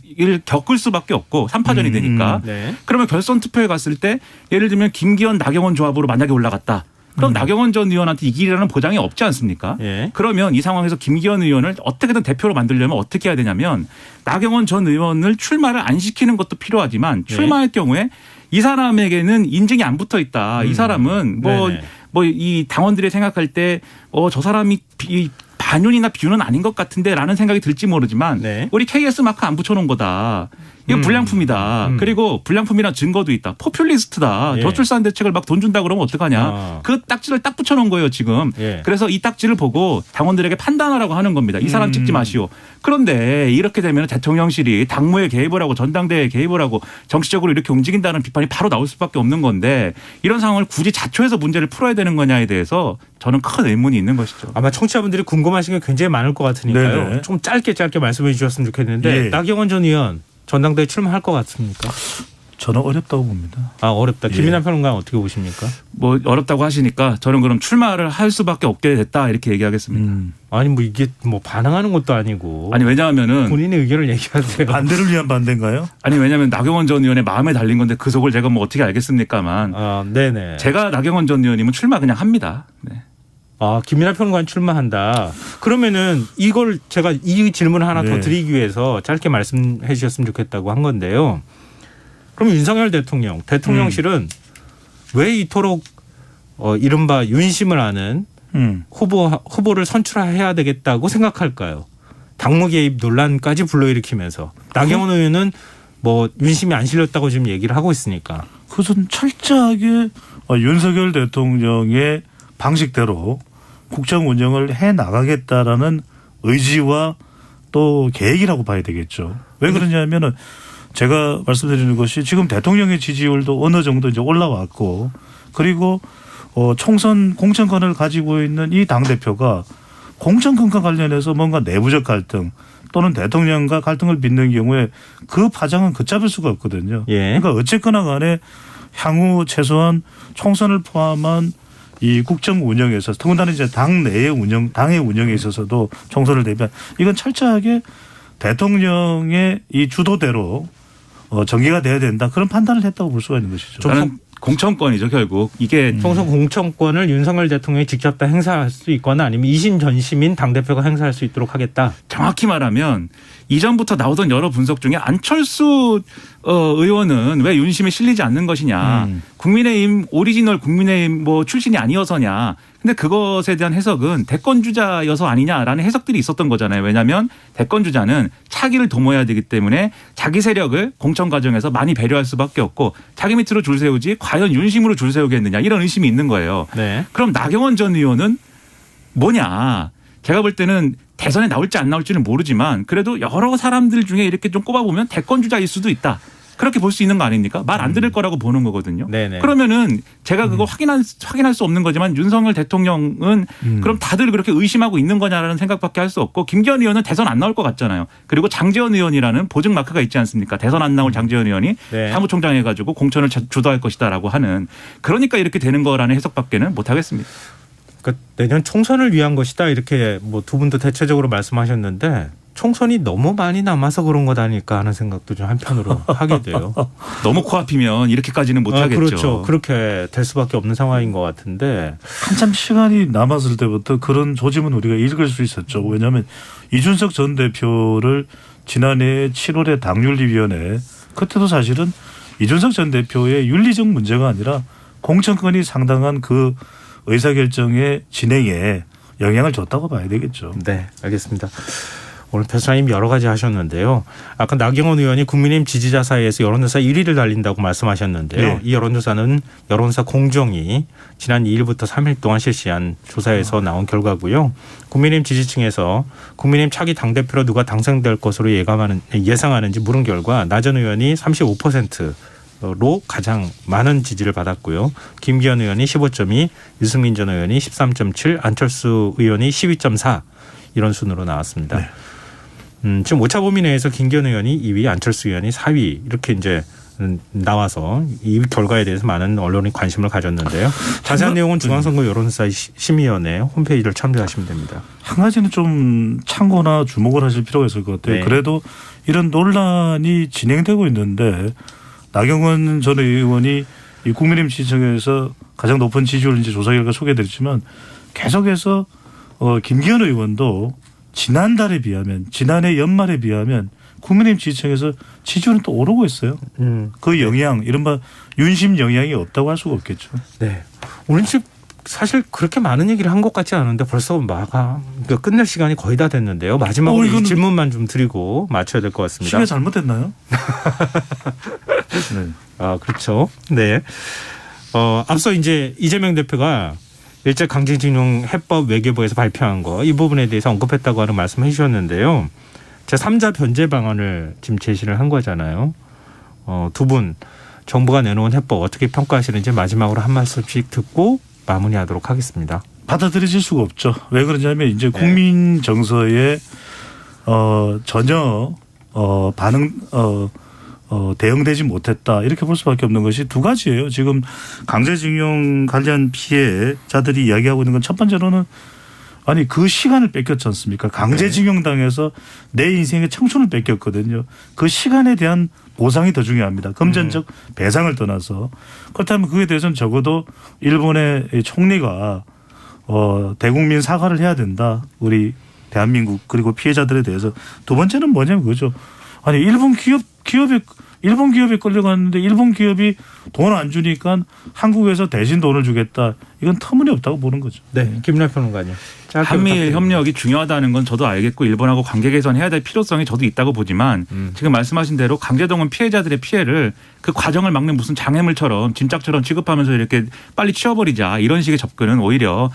겪을 수밖에 없고 3파전이 되니까. 네. 그러면 결선 투표에 갔을 때 예를 들면 김기현 나경원 조합으로 만약에 올라갔다. 그럼 나경원 전 의원한테 이기리라는 보장이 없지 않습니까? 예. 그러면 이 상황에서 김기현 의원을 어떻게든 대표로 만들려면 어떻게 해야 되냐면 나경원 전 의원을 출마를 안 시키는 것도 필요하지만 출마할 경우에 이 사람에게는 인증이 안 붙어 있다. 이 사람은 네네. 뭐 이 당원들이 생각할 때 저 사람이 반윤이나 비윤은 아닌 것 같은데라는 생각이 들지 모르지만 네. 우리 KS 마크 안 붙여놓은 거다. 이거 불량품이다. 그리고 불량품이란 증거도 있다. 포퓰리스트다. 예. 저출산 대책을 막 돈 준다 그러면 어떡하냐. 아. 그 딱지를 딱 붙여놓은 거예요 지금. 예. 그래서 이 딱지를 보고 당원들에게 판단하라고 하는 겁니다. 이 사람 찍지 마시오. 그런데 이렇게 되면 대통령실이 당무에 개입을 하고 전당대회에 개입을 하고 정치적으로 이렇게 움직인다는 비판이 바로 나올 수밖에 없는 건데 이런 상황을 굳이 자초해서 문제를 풀어야 되는 거냐에 대해서 저는 큰 의문이 있는 것이죠. 아마 청취자분들이 궁금하신 게 굉장히 많을 것 같으니까요. 네네. 좀 짧게 말씀해 주셨으면 좋겠는데 예. 나경원 전 의원 전당대회 출마할 것 같습니까? 저는 어렵다고 봅니다. 아 어렵다. 예. 김민하 평론가는 어떻게 보십니까? 뭐 어렵다고 하시니까 저는 그럼 출마를 할 수밖에 없게 됐다 이렇게 얘기하겠습니다. 아니 뭐 이게 뭐 반응하는 것도 아니고 아니 왜냐하면은 본인의 의견을 얘기하세요. 반대를 위한 반대인가요? 아니 왜냐하면 나경원 전 의원의 마음에 달린 건데 그 속을 제가 뭐 어떻게 알겠습니까만 아 네네. 제가 나경원 전 의원이면 출마 그냥 합니다. 네. 아 김민하 평론가는 출마한다. 그러면은 이걸 제가 이 질문을 하나 더 네. 드리기 위해서 짧게 말씀해 주셨으면 좋겠다고 한 건데요. 그럼 윤석열 대통령실은 왜 이토록 이른바 윤심을 아는 후보를 선출해야 되겠다고 생각할까요? 당무 개입 논란까지 불러일으키면서 나경원 의원은 뭐 윤심이 안 실렸다고 지금 얘기를 하고 있으니까. 그것은 철저하게 윤석열 대통령의 방식대로 국정 운영을 해 나가겠다라는 의지와 또 계획이라고 봐야 되겠죠. 왜 그러냐면은 제가 말씀드리는 것이 지금 대통령의 지지율도 어느 정도 이제 올라왔고 그리고 총선 공천권을 가지고 있는 이 당대표가 공천권과 관련해서 뭔가 내부적 갈등 또는 대통령과 갈등을 빚는 경우에 그 파장은 걷잡을 수가 없거든요. 예. 그러니까 어쨌거나 간에 향후 최소한 총선을 포함한 이 국정 운영에서 더군다나 이제 당의 운영에 있어서도 총선을 대비한 이건 철저하게 대통령의 이 주도대로 전개가 돼야 된다. 그런 판단을 했다고 볼 수가 있는 것이죠. 저는 공천권이죠 결국 이게 총선 공천권을 윤석열 대통령이 직접 다 행사할 수 있거나 아니면 이심 전심인 당대표가 행사할 수 있도록 하겠다. 정확히 말하면 이전부터 나오던 여러 분석 중에 안철수 의원은 왜 윤심에 실리지 않는 것이냐. 국민의힘 오리지널 국민의힘 뭐 출신이 아니어서냐. 근데 그것에 대한 해석은 대권주자여서 아니냐라는 해석들이 있었던 거잖아요. 왜냐하면 대권주자는 차기를 도모해야 되기 때문에 자기 세력을 공천 과정에서 많이 배려할 수밖에 없고 자기 밑으로 줄 세우지 과연 윤심으로 줄 세우겠느냐 이런 의심이 있는 거예요. 네. 그럼 나경원 전 의원은 뭐냐. 제가 볼 때는 대선에 나올지 안 나올지는 모르지만 그래도 여러 사람들 중에 이렇게 좀 꼽아보면 대권주자일 수도 있다. 그렇게 볼 수 있는 거 아닙니까? 말 안 들을 거라고 보는 거거든요. 네네. 그러면은 제가 그거 확인할 수 없는 거지만 윤석열 대통령은 그럼 다들 그렇게 의심하고 있는 거냐라는 생각밖에 할 수 없고 김기현 의원은 대선 안 나올 것 같잖아요. 그리고 장제원 의원이라는 보증 마크가 있지 않습니까? 대선 안 나올 장제원 의원이 네. 사무총장 해가지고 공천을 주도할 것이다라고 하는 그러니까 이렇게 되는 거라는 해석밖에는 못 하겠습니다. 그러니까 내년 총선을 위한 것이다 이렇게 뭐 두 분도 대체적으로 말씀하셨는데 총선이 너무 많이 남아서 그런 것 아닐까 하는 생각도 좀 한편으로 하게 돼요. 너무 코앞이면 이렇게까지는 못 하겠죠. 그렇죠. 그렇게 될 수밖에 없는 상황인 것 같은데. 한참 시간이 남았을 때부터 그런 조짐은 우리가 읽을 수 있었죠. 왜냐하면 이준석 전 대표를 지난해 7월에 당윤리위원회 그때도 사실은 이준석 전 대표의 윤리적 문제가 아니라 공천권이 상당한 그 의사결정의 진행에 영향을 줬다고 봐야 되겠죠. 네, 알겠습니다. 오늘 변호사님 여러 가지 하셨는데요. 아까 나경원 의원이 국민의힘 지지자 사이에서 여론조사 1위를 달린다고 말씀하셨는데요. 네. 이 여론조사는 여론조사 공정이 지난 2일부터 3일 동안 실시한 조사에서 나온 결과고요. 국민의힘 지지층에서 국민의힘 차기 당대표로 누가 당선될 것으로 예상하는지 물은 결과 나 전 의원이 35%로 가장 많은 지지를 받았고요. 김기현 의원이 15.2, 유승민 전 의원이 13.7, 안철수 의원이 12.4 이런 순으로 나왔습니다. 네. 지금 오차 범위 내에서 김기현 의원이 2위, 안철수 의원이 4위 이렇게 이제 나와서 이 결과에 대해서 많은 언론이 관심을 가졌는데요. 자세한 내용은 중앙선거 여론조사 심의위원회 홈페이지를 참조하시면 됩니다. 한 가지는 좀 참고나 주목을 하실 필요가 있을 것 같아요. 네. 그래도 이런 논란이 진행되고 있는데 나경원 전 의원이 이 국민의힘 지지층에서 가장 높은 지지율 이제 조사 결과 소개됐지만 계속해서 김기현 의원도 지난달에 비하면 지난해 연말에 비하면 국민의힘 지지층에서 지지율은 또 오르고 있어요. 그 영향 이른바 윤심 영향이 없다고 할 수가 없겠죠. 네. 오늘 지금 사실 그렇게 많은 얘기를 한 것 같지 않은데 벌써 그러니까 끝낼 시간이 거의 다 됐는데요. 마지막으로 이 질문만 좀 드리고 마쳐야 될 것 같습니다. 시계 잘못됐나요? 네. 아, 그렇죠. 네. 앞서 이제 이재명 대표가 일제 강제징용 해법 외교부에서 발표한 거 이 부분에 대해서 언급했다고 하는 말씀해 주셨는데요. 제3자 변제 방안을 지금 제시를 한 거잖아요. 두 분 정부가 내놓은 해법 어떻게 평가하시는지 마지막으로 한 말씀씩 듣고 마무리하도록 하겠습니다. 받아들여질 수가 없죠. 왜 그러냐면 이제 국민 정서에 전혀 대응되지 못했다 이렇게 볼 수밖에 없는 것이 두 가지예요. 지금 강제징용 관련 피해자들이 이야기하고 있는 건 첫 번째로는 아니 그 시간을 뺏겼지 않습니까? 강제징용 당해서 내 인생의 청춘을 뺏겼거든요. 그 시간에 대한 보상이 더 중요합니다. 금전적 배상을 떠나서 그렇다면 그에 대해서는 적어도 일본의 총리가 대국민 사과를 해야 된다. 우리 대한민국 그리고 피해자들에 대해서. 두 번째는 뭐냐면 그거죠. 아니 일본 기업에 끌려갔는데 일본 기업이 돈 안 주니까 한국에서 대신 돈을 주겠다. 이건 터무니없다고 보는 거죠. 네, 김래 평론가님. 한미일 협력이 중요하다는 건 저도 알겠고 일본하고 관계 개선해야 될 필요성이 저도 있다고 보지만 지금 말씀하신 대로 강제동원 피해자들의 피해를 그 과정을 막는 무슨 장애물처럼 짐짝처럼 취급하면서 이렇게 빨리 치워버리자 이런 식의 접근은 오히려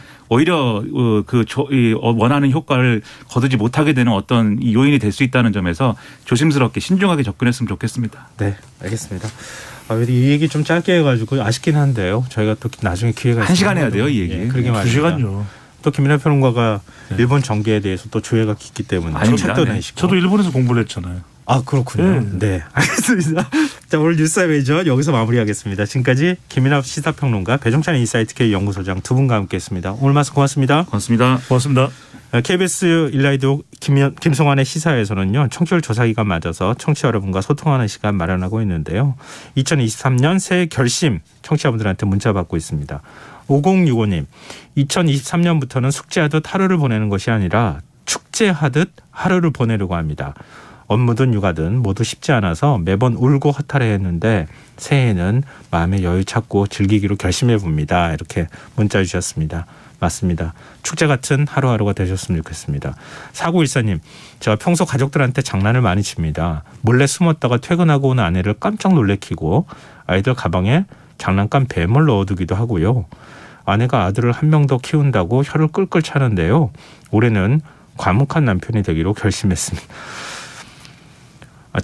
원하는 효과를 거두지 못하게 되는 어떤 요인이 될 수 있다는 점에서 조심스럽게 신중하게 접근했으면 좋겠습니다. 네, 알겠습니다. 이 얘기 좀 짧게 해가지고 아쉽긴 한데요. 저희가 또 나중에 기회가 있으면 1시간 해야 돼요, 이 얘기. 그러게 말입니다. 2시간요. 또 김민하 평론가가 일본 정계에 대해서 또 조예가 깊기 때문에 아닙니다. 책도 네. 내시고. 저도 일본에서 공부를 했잖아요. 아 그렇군요. 네, 알겠습니다. 자 오늘 뉴스웨이저 여기서 마무리하겠습니다. 지금까지 김민하 시사평론가 배종찬 인사이트K 연구소장 두 분과 함께했습니다. 오늘 말씀 고맙습니다. 고맙습니다. 고맙습니다. KBS 일라디오 김성환의 시사에서는요. 청취율 조사 기간 맞아서 청취자 여러분과 소통하는 시간 마련하고 있는데요. 2023년 새해 결심 청취자분들한테 문자 받고 있습니다. 5065님 2023년부터는 숙제하듯 하루를 보내는 것이 아니라 축제하듯 하루를 보내려고 합니다. 업무든 육아든 모두 쉽지 않아서 매번 울고 허탈해 했는데 새해에는 마음의 여유 찾고 즐기기로 결심해 봅니다. 이렇게 문자 주셨습니다. 맞습니다. 축제 같은 하루하루가 되셨으면 좋겠습니다. 4914님, 제가 평소 가족들한테 장난을 많이 칩니다. 몰래 숨었다가 퇴근하고 온 아내를 깜짝 놀래키고 아이들 가방에 장난감 뱀을 넣어두기도 하고요. 아내가 아들을 한 명 더 키운다고 혀를 끌끌 차는데요. 올해는 과묵한 남편이 되기로 결심했습니다.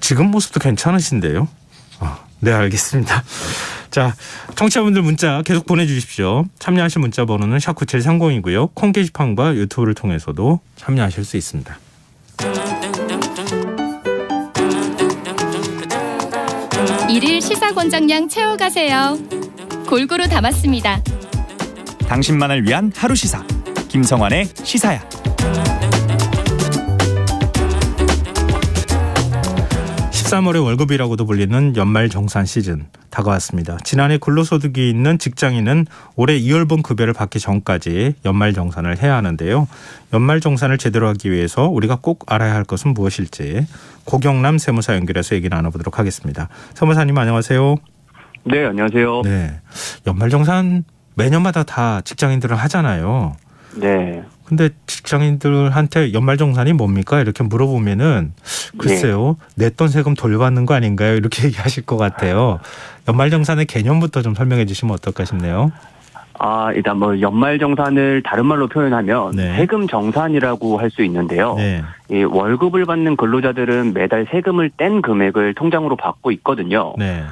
지금 모습도 괜찮으신데요. 네, 알겠습니다. 자, 청취자분들 문자 계속 보내주십시오. 참여하실 문자 번호는 #9730이고요. 콩 게시판과 유튜브를 통해서도 참여하실 수 있습니다. 일일 시사권장량 채워가세요. 골고루 담았습니다. 당신만을 위한 하루 시사 김성환의 시사야. (13월의) 월급이라고도 불리는 연말정산 시즌 다가왔습니다. 지난해 근로소득이 있는 직장인은 올해 2월분 급여를 받기 전까지 연말정산을 해야 하는데요. 연말정산을 제대로 하기 위해서 우리가 꼭 알아야 할 것은 무엇일지 고경남 세무사 연결해서 얘기 나눠보도록 하겠습니다. 세무사님 안녕하세요. 네, 안녕하세요. 네, 연말정산 매년마다 다 직장인들은 하잖아요. 네. 근데 직장인들한테 연말정산이 뭡니까? 이렇게 물어보면은 글쎄요. 냈던 세금 돌려받는 거 아닌가요? 이렇게 얘기하실 것 같아요. 연말정산의 개념부터 좀 설명해 주시면 어떨까 싶네요. 일단 연말정산을 다른 말로 표현하면 네. 세금 정산이라고 할 수 있는데요. 네. 이 월급을 받는 근로자들은 매달 세금을 뗀 금액을 통장으로 받고 있거든요. 네.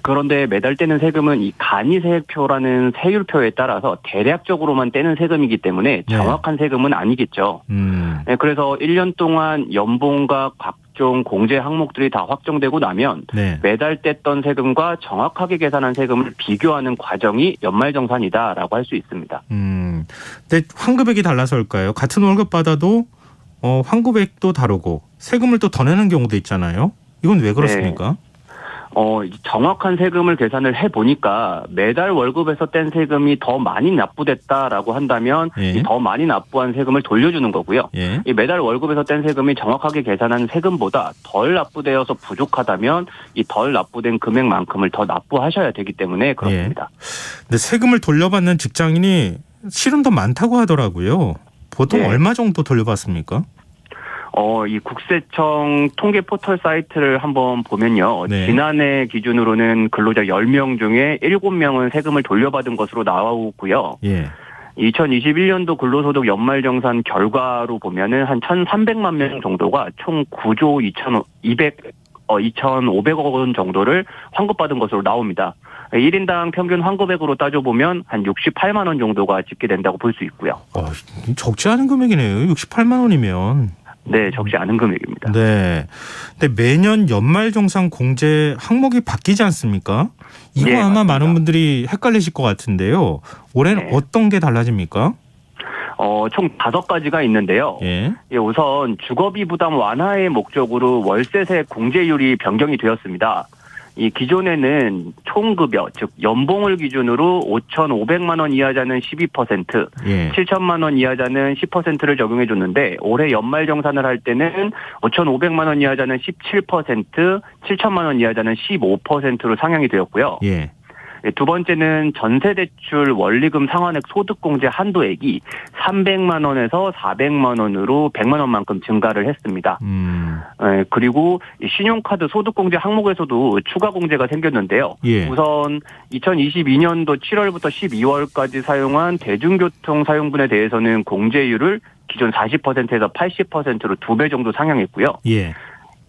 그런데 매달 떼는 세금은 이 간이세액표라는 세율표에 따라서 대략적으로만 떼는 세금이기 때문에 정확한 세금은 아니겠죠. 네, 그래서 1년 동안 연봉과 각종 공제 항목들이 다 확정되고 나면 네. 매달 뗐던 세금과 정확하게 계산한 세금을 비교하는 과정이 연말정산이다라고 할 수 있습니다. 근데 환급액이 달라서일까요? 같은 월급 받아도 환급액도 다르고 세금을 또 더 내는 경우도 있잖아요. 이건 왜 그렇습니까? 네. 정확한 세금을 계산을 해보니까 매달 월급에서 뗀 세금이 더 많이 납부됐다라고 한다면 예. 더 많이 납부한 세금을 돌려주는 거고요. 예. 이 매달 월급에서 뗀 세금이 정확하게 계산한 세금보다 덜 납부되어서 부족하다면 이 덜 납부된 금액만큼을 더 납부하셔야 되기 때문에 그렇습니다. 예. 근데 세금을 돌려받는 직장인이 실은 더 많다고 하더라고요. 보통 네. 얼마 정도 돌려받습니까? 이 국세청 통계 포털 사이트를 한번 보면요. 네. 지난해 기준으로는 근로자 10명 중에 7명은 세금을 돌려받은 것으로 나오고요. 예. 2021년도 근로소득 연말정산 결과로 보면은 한 1,300만 명 정도가 총 9조 2,500억 원 정도를 환급받은 것으로 나옵니다. 1인당 평균 환급액으로 따져보면 한 68만 원 정도가 집계된다고 볼 수 있고요. 적지 않은 금액이네요. 68만 원이면. 네, 적지 않은 금액입니다. 네. 근데 매년 연말정산 공제 항목이 바뀌지 않습니까? 이거 네, 아마 맞습니다. 많은 분들이 헷갈리실 것 같은데요. 올해는 네. 어떤 게 달라집니까? 총 5가지가 있는데요. 예. 우선 주거비 부담 완화의 목적으로 월세세 공제율이 변경이 되었습니다. 이 기존에는 총급여, 즉 연봉을 기준으로 5,500만 원 이하자는 12%, 예. 7천만 원 이하자는 10%를 적용해 줬는데 올해 연말정산을 할 때는 5,500만 원 이하자는 17%, 7천만 원 이하자는 15%로 상향이 되었고요. 예. 두 번째는 전세대출 원리금 상환액 소득공제 한도액이 300만 원에서 400만 원으로 100만 원만큼 증가를 했습니다. 그리고 신용카드 소득공제 항목에서도 추가 공제가 생겼는데요. 예. 우선 2022년도 7월부터 12월까지 사용한 대중교통 사용분에 대해서는 공제율을 기존 40%에서 80%로 2배 정도 상향했고요. 예.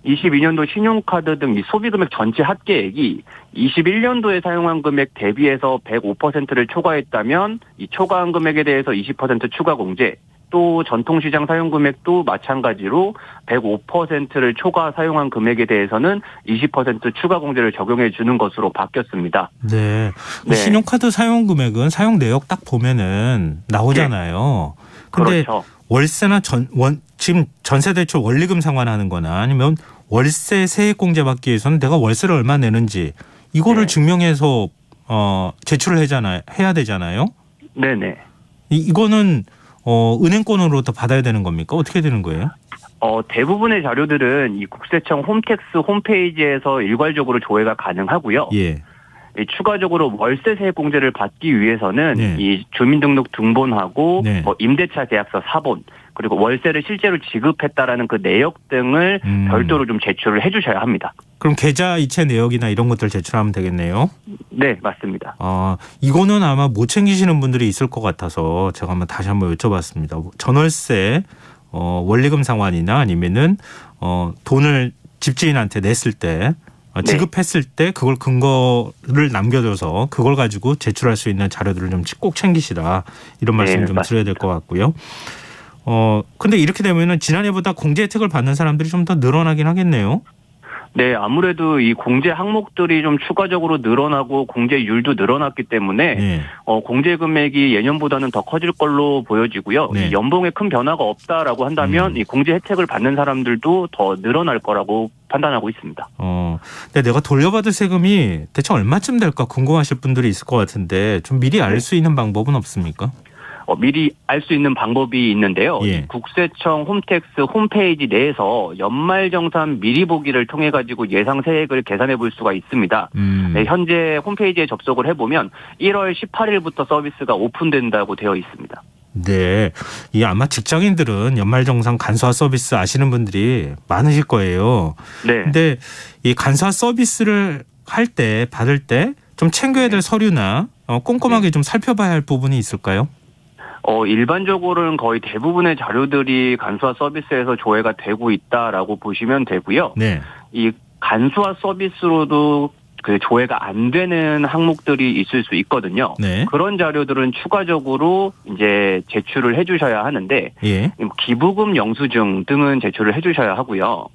22년도 신용카드 등 이 소비금액 전체 합계액이 21년도에 사용한 금액 대비해서 105%를 초과했다면 이 초과한 금액에 대해서 20% 추가 공제, 또 전통시장 사용 금액도 마찬가지로 105%를 초과 사용한 금액에 대해서는 20% 추가 공제를 적용해 주는 것으로 바뀌었습니다. 네. 네. 신용카드 사용 금액은 사용 내역 딱 보면은 나오잖아요. 근데 그렇죠. 월세나 지금 전세대출 원리금 상환하는 거나 아니면 월세 세액공제 받기 위해서는 내가 월세를 얼마 내는지 이거를 네. 증명해서 제출을 해야 되잖아요. 네네. 이거는 은행권으로 더 받아야 되는 겁니까? 어떻게 되는 거예요? 대부분의 자료들은 이 국세청 홈택스 홈페이지에서 일괄적으로 조회가 가능하고요. 예. 추가적으로 월세 세액 공제를 받기 위해서는 네. 이 주민등록 등본하고 네. 임대차 계약서 사본, 그리고 월세를 실제로 지급했다라는 그 내역 등을 별도로 좀 제출을 해주셔야 합니다. 그럼 계좌 이체 내역이나 이런 것들 제출하면 되겠네요. 네, 맞습니다. 이거는 아마 못 챙기시는 분들이 있을 것 같아서 제가 다시 한번 여쭤봤습니다. 전월세 원리금 상환이나 아니면은 돈을 집주인한테 냈을 때 지급했을 때 그걸 근거를 남겨줘서 그걸 가지고 제출할 수 있는 자료들을 좀 꼭 챙기시라 이런 말씀 좀 드려야 될 것 같고요. 근데 이렇게 되면은 지난해보다 공제 혜택을 받는 사람들이 좀 더 늘어나긴 하겠네요. 네, 아무래도 이 공제 항목들이 좀 추가적으로 늘어나고 공제율도 늘어났기 때문에 네. 공제 금액이 예년보다는 더 커질 걸로 보여지고요. 네. 이 연봉에 큰 변화가 없다라고 한다면 이 공제 혜택을 받는 사람들도 더 늘어날 거라고 판단하고 있습니다. 근데 내가 돌려받을 세금이 대체 얼마쯤 될까 궁금하실 분들이 있을 것 같은데 좀 미리 알 수 있는 방법은 없습니까? 미리 알 수 있는 방법이 있는데요. 예. 국세청 홈택스 홈페이지 내에서 연말정산 미리 보기를 통해 가지고 예상 세액을 계산해 볼 수가 있습니다. 네, 현재 홈페이지에 접속을 해보면 1월 18일부터 서비스가 오픈된다고 되어 있습니다. 네, 이 아마 직장인들은 연말정산 간소화 서비스 아시는 분들이 많으실 거예요. 네. 근데 이 간소화 서비스를 할 때 받을 때 좀 챙겨야 될 서류나 꼼꼼하게 좀 살펴봐야 할 부분이 있을까요? 일반적으로는 거의 대부분의 자료들이 간소화 서비스에서 조회가 되고 있다라고 보시면 되고요. 네. 이 간소화 서비스로도 그 조회가 안 되는 항목들이 있을 수 있거든요. 네. 그런 자료들은 추가적으로 이제 제출을 해주셔야 하는데, 예. 기부금 영수증 등은 제출을 해주셔야 하고요.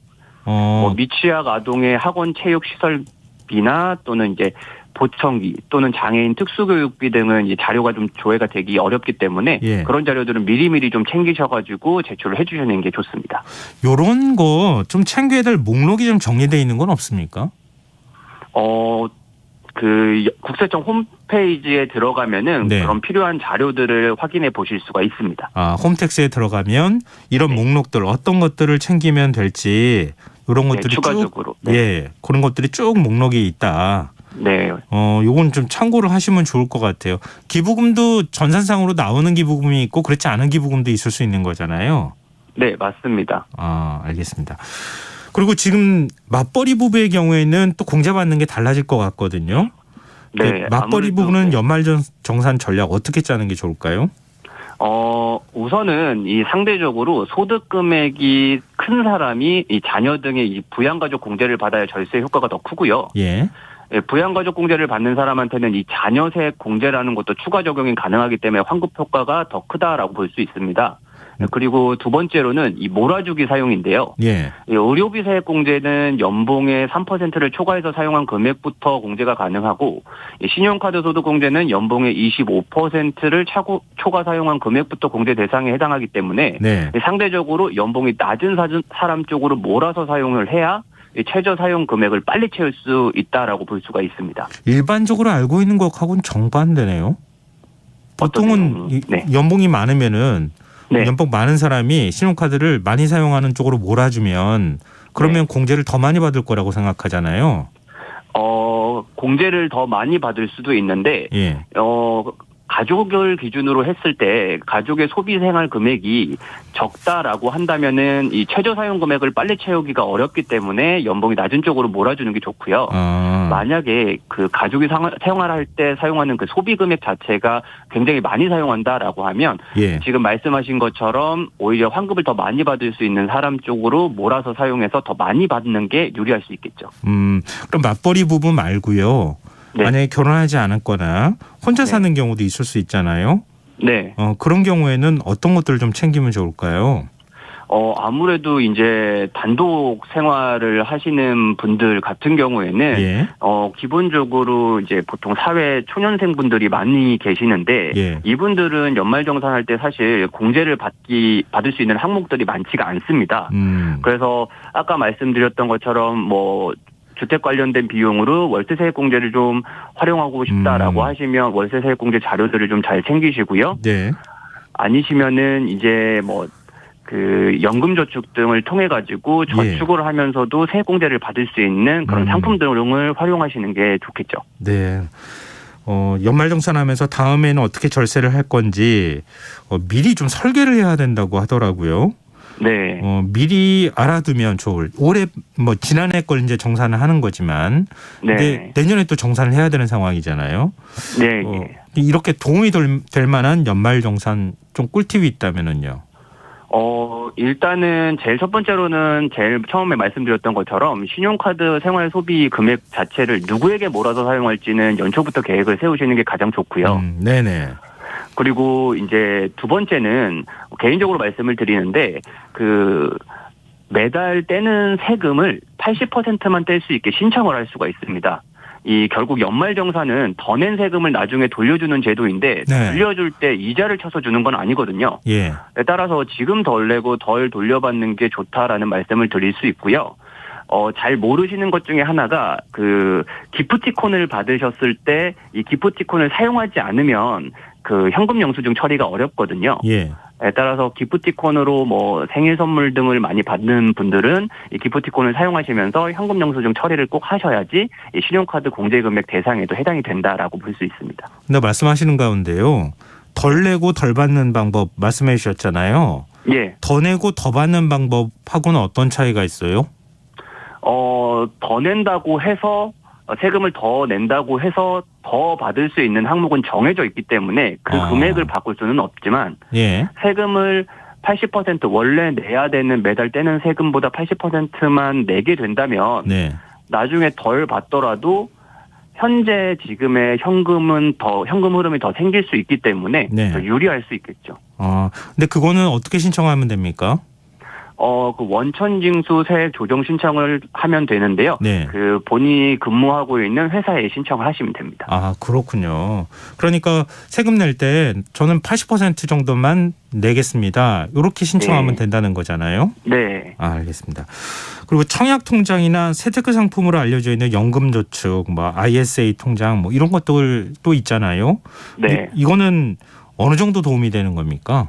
미취학 아동의 학원 체육 시설비나 또는 이제 보청기 또는 장애인 특수교육비 등은 이 자료가 좀 조회가 되기 어렵기 때문에 예. 그런 자료들은 미리미리 좀 챙기셔가지고 제출을 해주시는 게 좋습니다. 요런 거 좀 챙겨야 될 목록이 좀 정리되어 있는 건 없습니까? 국세청 홈페이지에 들어가면은 네. 그런 필요한 자료들을 확인해 보실 수가 있습니다. 홈택스에 들어가면 이런 목록들 어떤 것들을 챙기면 될지 이런 것들이 추가적으로. 쭉 그런 것들이 쭉 목록이 있다. 네. 요건 좀 참고를 하시면 좋을 것 같아요. 기부금도 전산상으로 나오는 기부금이 있고 그렇지 않은 기부금도 있을 수 있는 거잖아요. 네, 맞습니다. 알겠습니다. 그리고 지금 맞벌이 부부의 경우에는 또 공제받는 게 달라질 것 같거든요. 네. 맞벌이 부부는 연말정산 전략 어떻게 짜는 게 좋을까요? 우선은 이 상대적으로 소득 금액이 큰 사람이 이 자녀 등의 이 부양가족 공제를 받아야 절세 효과가 더 크고요. 예. 부양가족 공제를 받는 사람한테는 이 자녀세액 공제라는 것도 추가 적용이 가능하기 때문에 환급 효과가 더 크다라고 볼 수 있습니다. 그리고 두 번째로는 이 몰아주기 사용인데요. 예. 이 의료비 세액 공제는 연봉의 3%를 초과해서 사용한 금액부터 공제가 가능하고, 이 신용카드 소득 공제는 연봉의 25%를 초과 사용한 금액부터 공제 대상에 해당하기 때문에 네. 상대적으로 연봉이 낮은 사람 쪽으로 몰아서 사용을 해야 이 최저 사용 금액을 빨리 채울 수 있다라고 볼 수가 있습니다. 일반적으로 알고 있는 것하고는 정반대네요. 보통은 네. 연봉이 많으면은 네. 연봉 많은 사람이 신용카드를 많이 사용하는 쪽으로 몰아주면 그러면 공제를 더 많이 받을 거라고 생각하잖아요. 공제를 더 많이 받을 수도 있는데, 예. 가족을 기준으로 했을 때 가족의 소비 생활 금액이 적다라고 한다면은 이 최저 사용 금액을 빨리 채우기가 어렵기 때문에 연봉이 낮은 쪽으로 몰아주는 게 좋고요. 만약에 그 가족이 생활할 때 사용하는 그 소비 금액 자체가 굉장히 많이 사용한다라고 하면 예. 지금 말씀하신 것처럼 오히려 환급을 더 많이 받을 수 있는 사람 쪽으로 몰아서 사용해서 더 많이 받는 게 유리할 수 있겠죠. 그럼 맞벌이 부부 말고요. 네. 만약에 결혼하지 않았거나 혼자 네. 사는 경우도 있을 수 있잖아요. 네. 그런 경우에는 어떤 것들을 좀 챙기면 좋을까요? 아무래도 이제 단독 생활을 하시는 분들 같은 경우에는 예. 기본적으로 이제 보통 사회 초년생 분들이 많이 계시는데 예. 이분들은 연말정산할 때 사실 공제를 받을 수 있는 항목들이 많지가 않습니다. 그래서 아까 말씀드렸던 것처럼 뭐 주택 관련된 비용으로 월세 세액 공제를 좀 활용하고 싶다라고 하시면 월세 세액 공제 자료들을 좀 잘 챙기시고요. 네. 아니시면은 이제 뭐 그 연금저축 등을 통해 가지고 저축을 하면서도 세액 공제를 받을 수 있는 그런 상품 등을 활용하시는 게 좋겠죠. 네. 연말정산하면서 다음에는 어떻게 절세를 할 건지 미리 좀 설계를 해야 된다고 하더라고요. 네. 미리 알아두면 좋을. 올해 뭐 지난해 걸 이제 정산을 하는 거지만, 네. 근데 내년에 또 정산을 해야 되는 상황이잖아요. 네. 이렇게 도움이 될 만한 연말정산 좀 꿀팁이 있다면은요. 일단은 제일 첫 번째로는 제일 처음에 말씀드렸던 것처럼 신용카드 생활 소비 금액 자체를 누구에게 몰아서 사용할지는 연초부터 계획을 세우시는 게 가장 좋고요. 네네. 그리고 이제 두 번째는 개인적으로 말씀을 드리는데 그 매달 떼는 세금을 80%만 뗄 수 있게 신청을 할 수가 있습니다. 이 결국 연말정산은 더 낸 세금을 나중에 돌려주는 제도인데 네. 돌려줄 때 이자를 쳐서 주는 건 아니거든요. 예. 따라서 지금 덜 내고 덜 돌려받는 게 좋다라는 말씀을 드릴 수 있고요. 잘 모르시는 것 중에 하나가 그 기프티콘을 받으셨을 때 이 기프티콘을 사용하지 않으면 그 현금 영수증 처리가 어렵거든요. 예. 따라서 기프티콘으로 뭐 생일 선물 등을 많이 받는 분들은 이 기프티콘을 사용하시면서 현금 영수증 처리를 꼭 하셔야지 이 신용카드 공제 금액 대상에도 해당이 된다라고 볼 수 있습니다. 근데 말씀하시는 가운데요. 덜 내고 덜 받는 방법 말씀해 주셨잖아요. 예. 더 내고 더 받는 방법하고는 어떤 차이가 있어요? 더 낸다고 해서 세금을 더 낸다고 해서 더 받을 수 있는 항목은 정해져 있기 때문에 그 금액을 바꿀 수는 없지만 예. 세금을 80% 원래 내야 되는 매달 떼는 세금보다 80%만 내게 된다면 네. 나중에 덜 받더라도 현재 지금의 현금 흐름이 더 생길 수 있기 때문에 네. 더 유리할 수 있겠죠. 근데 그거는 어떻게 신청하면 됩니까? 그 원천징수 세액 조정 신청을 하면 되는데요. 네. 그 본인이 근무하고 있는 회사에 신청을 하시면 됩니다. 그렇군요. 그러니까 세금 낼 때 저는 80% 정도만 내겠습니다. 이렇게 신청하면 네. 된다는 거잖아요. 네. 알겠습니다. 그리고 청약 통장이나 세테크 상품으로 알려져 있는 연금저축, 뭐 ISA 통장, 뭐 이런 것들도 있잖아요. 네. 이거는 어느 정도 도움이 되는 겁니까?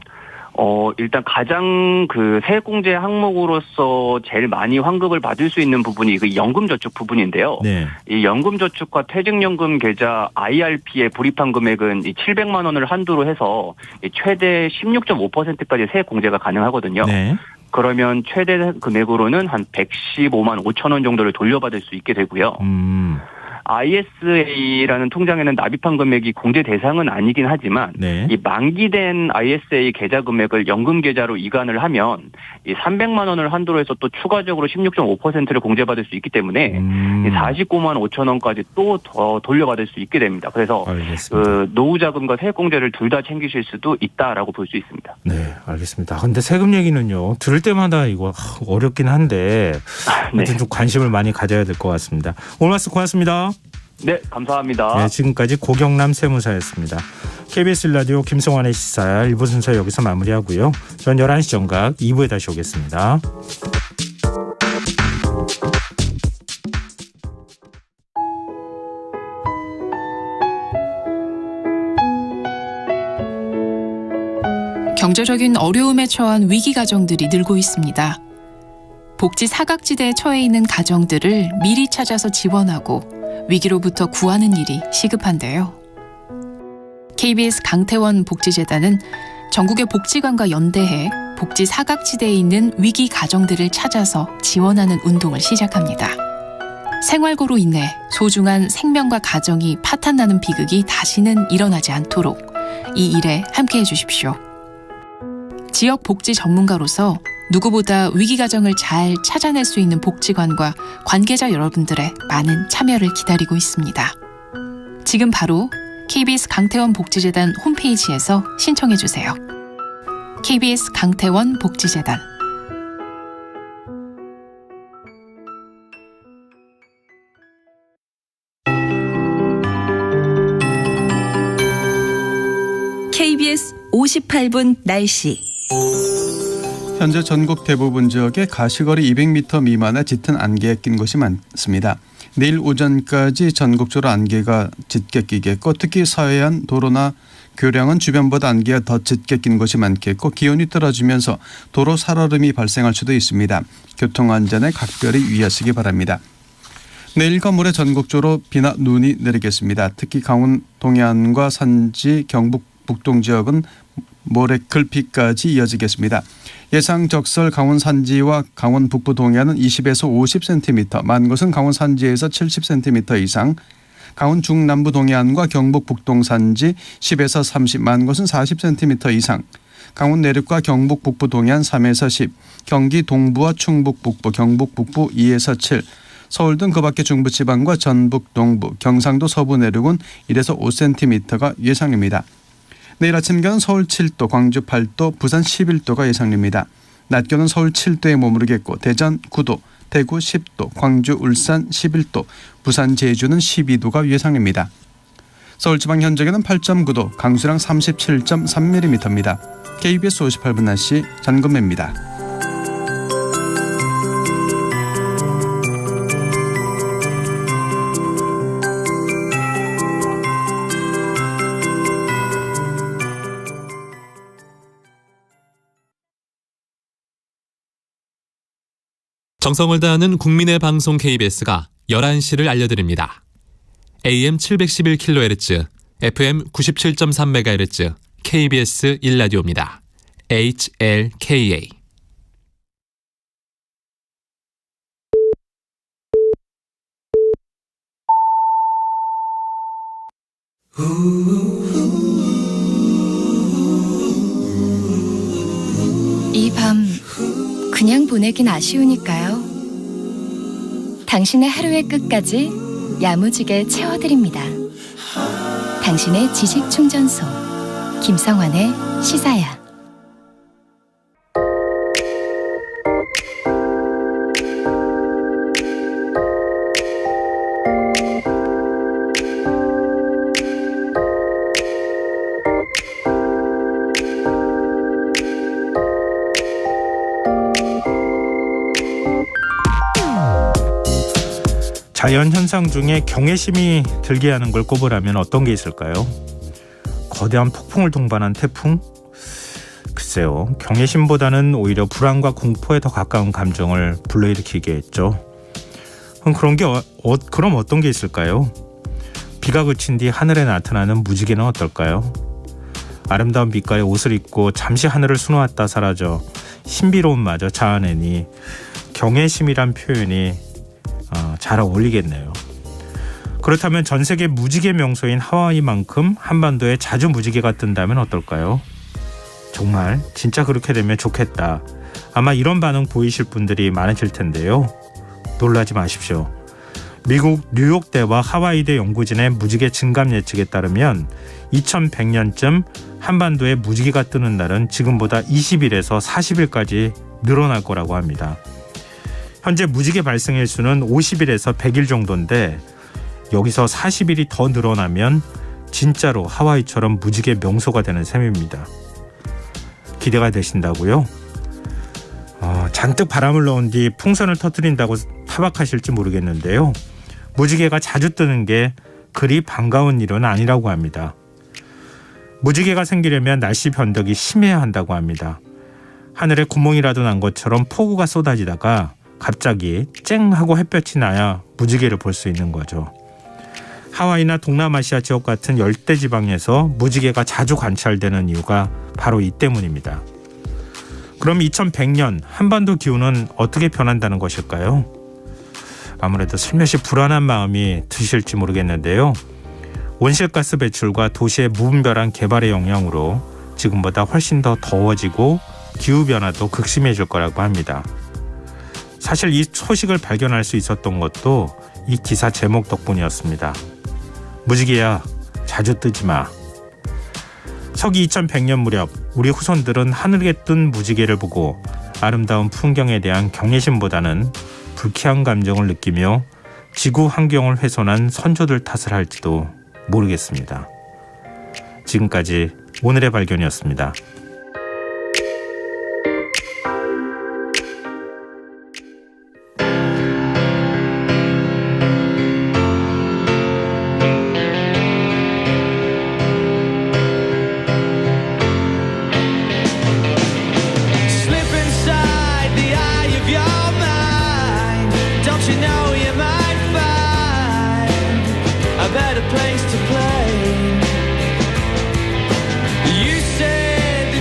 일단 가장 그 세액공제 항목으로서 제일 많이 환급을 받을 수 있는 부분이 그 연금저축 부분인데요. 네. 이 연금저축과 퇴직연금 계좌 IRP에 불입한 금액은 이 700만 원을 한도로 해서 최대 16.5%까지 세액공제가 가능하거든요. 네. 그러면 최대 금액으로는 한 115만 5천 원 정도를 돌려받을 수 있게 되고요. ISA라는 통장에는 납입한 금액이 공제 대상은 아니긴 하지만 네. 이 만기된 ISA 계좌 금액을 연금 계좌로 이관을 하면 이 300만 원을 한도로 해서 또 추가적으로 16.5%를 공제받을 수 있기 때문에 49만 5천 원까지 또 더 돌려받을 수 있게 됩니다. 그래서 그 노후자금과 세액공제를 둘 다 챙기실 수도 있다라고 볼 수 있습니다. 네, 알겠습니다. 근데 세금 얘기는요. 들을 때마다 이거 어렵긴 한데 아무튼 좀 관심을 많이 가져야 될 것 같습니다. 오늘 말씀 고맙습니다. 네, 감사합니다. 네, 지금까지 고경남 세무사였습니다. KBS 라디오 김성환의 시사 1부 순서 여기서 마무리하고요. 전 11시 정각 2부에 다시 오겠습니다. 경제적인 어려움에 처한 위기 가정들이 늘고 있습니다. 복지 사각지대에 처해 있는 가정들을 미리 찾아서 지원하고 위기로부터 구하는 일이 시급한데요. KBS 강태원 복지재단은 전국의 복지관과 연대해 복지 사각지대에 있는 위기 가정들을 찾아서 지원하는 운동을 시작합니다. 생활고로 인해 소중한 생명과 가정이 파탄나는 비극이 다시는 일어나지 않도록 이 일에 함께해 주십시오. 지역 복지 전문가로서 누구보다 위기 가정을 잘 찾아낼 수 있는 복지관과 관계자 여러분들의 많은 참여를 기다리고 있습니다. 지금 바로 KBS 강태원 복지재단 홈페이지에서 신청해 주세요. KBS 강태원 복지재단. KBS 58분 날씨. 현재 전국 대부분 지역에 가시거리 200m 미만의 짙은 안개가 낀 곳이 많습니다. 내일 오전까지 전국적으로 안개가 짙게 끼겠고 특히 서해안 도로나 교량은 주변보다 안개가 더 짙게 낀 곳이 많겠고 기온이 떨어지면서 도로 살얼음이 발생할 수도 있습니다. 교통안전에 각별히 유의하시기 바랍니다. 내일과 모레 전국적으로 비나 눈이 내리겠습니다. 특히 강원 동해안과 산지, 경북 북동 지역은 모레 글비까지 이어지겠습니다. 예상 적설 강원 산지와 강원 북부 동해안은 20에서 50cm, 많은 곳은 강원 산지에서 70cm 이상, 강원 중남부 동해안과 경북 북동 산지 10에서 30, 많은 곳은 40cm 이상, 강원 내륙과 경북 북부 동해안 3에서 10, 경기 동부와 충북 북부, 경북 북부 2에서 7, 서울 등 그 밖의 중부지방과 전북 동부, 경상도 서부 내륙은 1에서 5cm가 예상입니다. 내일 아침 기온은 서울 7도, 광주 8도, 부산 11도가 예상됩니다. 낮 기온은 서울 7도에 머무르겠고 대전 9도, 대구 10도, 광주, 울산 11도, 부산, 제주는 12도가 예상입니다. 서울지방 현재기온은 8.9도, 강수량 37.3mm입니다. KBS 58분 날씨 전금매입니다. 정성을 다하는 국민의 방송 KBS가 11시를 알려드립니다. AM 711kHz, FM 97.3MHz, KBS 1라디오입니다. HLKA. 이 밤 그냥 보내긴 아쉬우니까요. 당신의 하루의 끝까지 야무지게 채워드립니다. 당신의 지식 충전소 김성환의 시사야. 자연현상 중에 경외심이 들게 하는 걸 꼽으라면 어떤 게 있을까요? 거대한 폭풍을 동반한 태풍? 글쎄요. 경외심보다는 오히려 불안과 공포에 더 가까운 감정을 불러일으키게 했죠. 그럼 그럼 어떤 게 있을까요? 비가 그친 뒤 하늘에 나타나는 무지개는 어떨까요? 아름다운 빛깔의 옷을 입고 잠시 하늘을 수놓았다 사라져 신비로움마저 자아내니 경외심이란 표현이 잘 어울리겠네요. 그렇다면 전 세계 무지개 명소인 하와이만큼 한반도에 자주 무지개가 뜬다면 어떨까요? 정말 진짜 그렇게 되면 좋겠다. 아마 이런 반응 보이실 분들이 많으실 텐데요. 놀라지 마십시오. 미국 뉴욕대와 하와이대 연구진의 무지개 증감 예측에 따르면 2100년쯤 한반도에 무지개가 뜨는 날은 지금보다 20일에서 40일까지 늘어날 거라고 합니다. 현재 무지개 발생 일수는 50일에서 100일 정도인데 여기서 40일이 더 늘어나면 진짜로 하와이처럼 무지개 명소가 되는 셈입니다. 기대가 되신다고요? 잔뜩 바람을 넣은 뒤 풍선을 터뜨린다고 타박하실지 모르겠는데요. 무지개가 자주 뜨는 게 그리 반가운 일은 아니라고 합니다. 무지개가 생기려면 날씨 변덕이 심해야 한다고 합니다. 하늘에 구멍이라도 난 것처럼 폭우가 쏟아지다가 갑자기 쨍 하고 햇볕이 나야 무지개를 볼 수 있는 거죠. 하와이나 동남아시아 지역 같은 열대 지방에서 무지개가 자주 관찰되는 이유가 바로 이 때문입니다. 그럼 2100년 한반도 기후는 어떻게 변한다는 것일까요? 아무래도 슬며시 불안한 마음이 드실지 모르겠는데요. 온실가스 배출과 도시의 무분별한 개발의 영향으로 지금보다 훨씬 더 더워지고 기후변화도 극심해질 거라고 합니다. 사실 이 소식을 발견할 수 있었던 것도 이 기사 제목 덕분이었습니다. 무지개야, 자주 뜨지 마. 서기 2100년 무렵 우리 후손들은 하늘에 뜬 무지개를 보고 아름다운 풍경에 대한 경외심보다는 불쾌한 감정을 느끼며 지구 환경을 훼손한 선조들 탓을 할지도 모르겠습니다. 지금까지 오늘의 발견이었습니다. better place to play. You said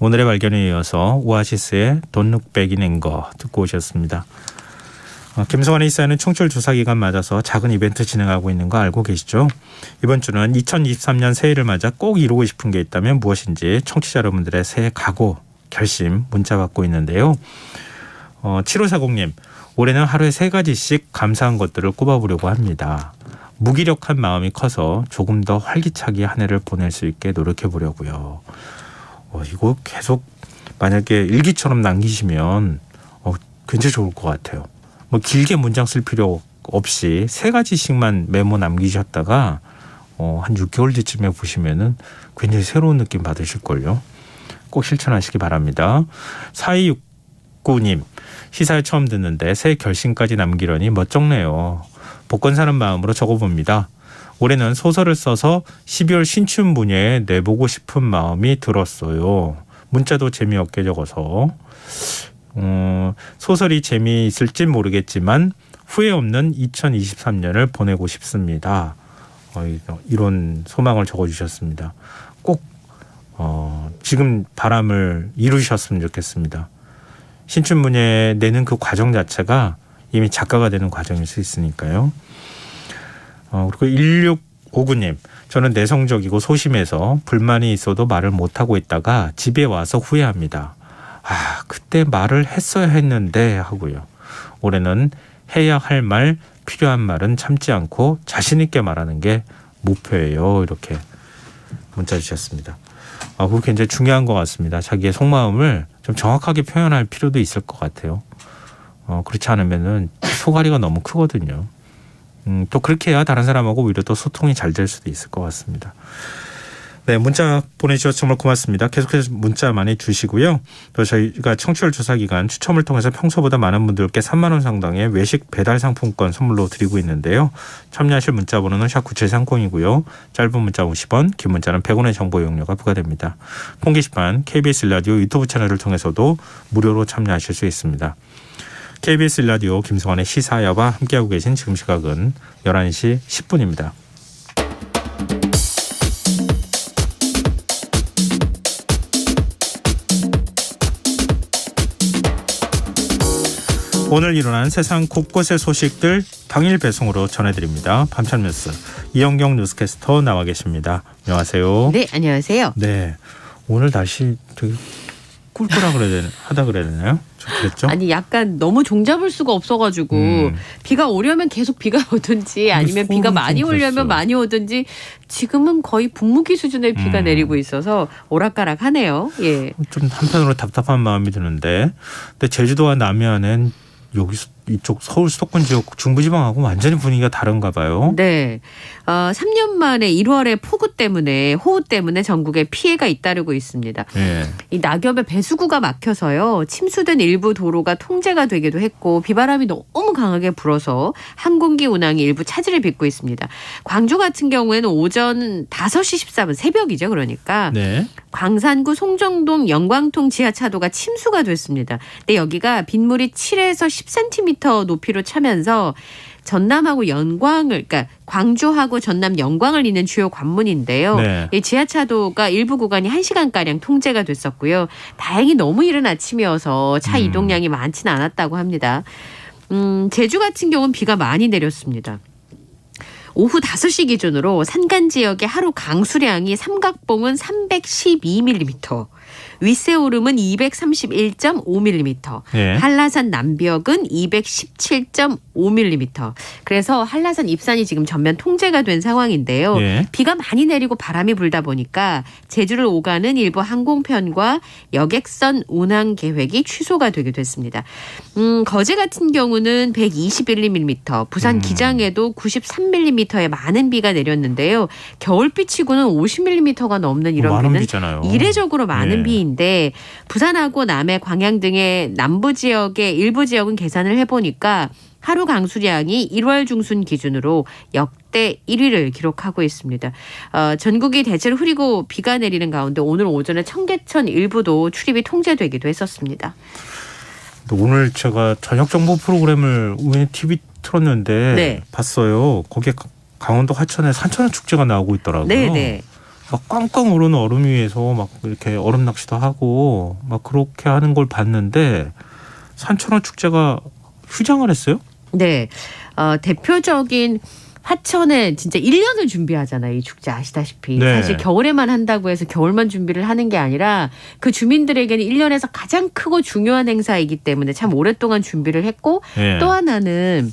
오늘의 발견에 이어서 오아시스의 Don't Look Back in Anger 듣고 오셨습니다. 김성환의 시사는 청취율 조사 기간 맞아서 작은 이벤트 진행하고 있는 거 알고 계시죠? 이번 주는 2023년 새해를 맞아 꼭 이루고 싶은 게 있다면 무엇인지 청취자 여러분들의 새해 각오, 결심 문자 받고 있는데요. 7540님, 올해는 하루에 3가지씩 감사한 것들을 꼽아보려고 합니다. 무기력한 마음이 커서 조금 더 활기차게 한 해를 보낼 수 있게 노력해 보려고요. 이거 계속 만약에 일기처럼 남기시면 굉장히 좋을 것 같아요. 뭐 길게 문장 쓸 필요 없이 3가지씩만 메모 남기셨다가 한 6개월 뒤쯤에 보시면은 굉장히 새로운 느낌 받으실걸요. 꼭 실천하시기 바랍니다. 4269님, 시사에 처음 듣는데 새해 결심까지 남기려니 멋쩍네요. 복권 사는 마음으로 적어봅니다. 올해는 소설을 써서 12월 신춘문예에 내보고 싶은 마음이 들었어요. 문자도 재미없게 적어서 소설이 재미있을진 모르겠지만 후회 없는 2023년을 보내고 싶습니다. 이런 소망을 적어주셨습니다. 꼭 지금 바람을 이루셨으면 좋겠습니다. 신춘문예 내는 그 과정 자체가 이미 작가가 되는 과정일 수 있으니까요. 그리고 1659님, 저는 내성적이고 소심해서 불만이 있어도 말을 못하고 있다가 집에 와서 후회합니다. 그때 말을 했어야 했는데 하고요. 올해는 해야 할 말, 필요한 말은 참지 않고 자신 있게 말하는 게 목표예요. 이렇게 문자 주셨습니다. 그거 굉장히 중요한 것 같습니다. 자기의 속마음을 좀 정확하게 표현할 필요도 있을 것 같아요. 그렇지 않으면은 소가리가 너무 크거든요. 또 그렇게 해야 다른 사람하고 오히려 더 소통이 잘 될 수도 있을 것 같습니다. 네, 문자 보내주셔서 정말 고맙습니다. 계속해서 문자 많이 주시고요. 또 저희가 청취율 조사 기간 추첨을 통해서 평소보다 많은 분들께 3만 원 상당의 외식 배달 상품권 선물로 드리고 있는데요. 참여하실 문자 번호는 샵9730이고요. 짧은 문자 50원, 긴 문자는 100원의 정보 이용료가 부과됩니다. 폰 게시판 KBS 라디오 유튜브 채널을 통해서도 무료로 참여하실 수 있습니다. KBS 라디오 김성환의 시사야와 함께하고 계신 지금 시각은 11시 10분입니다. 오늘 일어난 세상 곳곳의 소식들 당일 배송으로 전해드립니다. 밤참 뉴스 이영경 뉴스캐스터 나와 계십니다. 안녕하세요. 네, 안녕하세요. 네, 오늘 날씨 되게 꿀꿀하다 그래야 되나요? 좀 그랬죠? 아니 약간 너무 종잡을 수가 없어가지고 비가 오려면 계속 비가 오든지 아니면 비가 많이 오려면 많이 오든지 지금은 거의 분무기 수준의 비가 내리고 있어서 오락가락하네요. 예. 좀 한편으로 답답한 마음이 드는데, 근데 제주도와 남해안은 여기 이쪽 서울 수도권 지역 중부지방하고 완전히 분위기가 다른가 봐요. 네. 3년 만에 1월에 폭우 때문에 호우 때문에 전국에 피해가 잇따르고 있습니다. 네. 이 낙엽에 배수구가 막혀서요. 침수된 일부 도로가 통제가 되기도 했고 비바람이 너무 강하게 불어서 항공기 운항이 일부 차질을 빚고 있습니다. 광주 같은 경우에는 오전 5시 13분 새벽이죠. 그러니까 네. 광산구 송정동 영광통 지하차도가 침수가 됐습니다. 근데 여기가 빗물이 7에서 10cm 높이로 차면서 전남하고 영광을, 그러니까 광주하고 전남 영광을 잇는 주요 관문인데요. 네. 이 지하차도가 일부 구간이 1시간가량 통제가 됐었고요. 다행히 너무 이른 아침이어서 차 이동량이 많지는 않았다고 합니다. 제주 같은 경우는 비가 많이 내렸습니다. 오후 5시 기준으로 산간 지역의 하루 강수량이 삼각봉은 312mm, 윗세오름은 231.5mm, 네. 한라산 남벽은 217.5mm. 그래서 한라산 입산이 지금 전면 통제가 된 상황인데요. 네. 비가 많이 내리고 바람이 불다 보니까 제주를 오가는 일부 항공편과 여객선 운항 계획이 취소가 되기도 했습니다. 거제 같은 경우는 121mm, 부산 기장에도 93mm의 많은 비가 내렸는데요. 겨울비치고는 50mm가 넘는 이런 비는 비잖아요. 이례적으로 많은 네. 비인데 부산하고 남해, 광양 등의 남부 지역의 일부 지역은 계산을 해보니까 하루 강수량이 1월 중순 기준으로 역대 1위를 기록하고 있습니다. 전국이 대체로 흐리고 비가 내리는 가운데 오늘 오전에 청계천 일부도 출입이 통제되기도 했었습니다. 오늘 제가 저녁 정보 프로그램을 우연히 TV 틀었는데 네. 봤어요. 거기에 강원도 하천에 산천어 축제가 나오고 있더라고요. 네네. 막 꽝꽝 얼은 얼음 위에서 막 이렇게 얼음 낚시도 하고 막 그렇게 하는 걸 봤는데 산천어 축제가 휴장을 했어요? 네. 대표적인 화천에 진짜 1년을 준비하잖아요. 이 축제 아시다시피. 네. 사실 겨울에만 한다고 해서 겨울만 준비를 하는 게 아니라 그 주민들에게는 1년에서 가장 크고 중요한 행사이기 때문에 참 오랫동안 준비를 했고 네. 또 하나는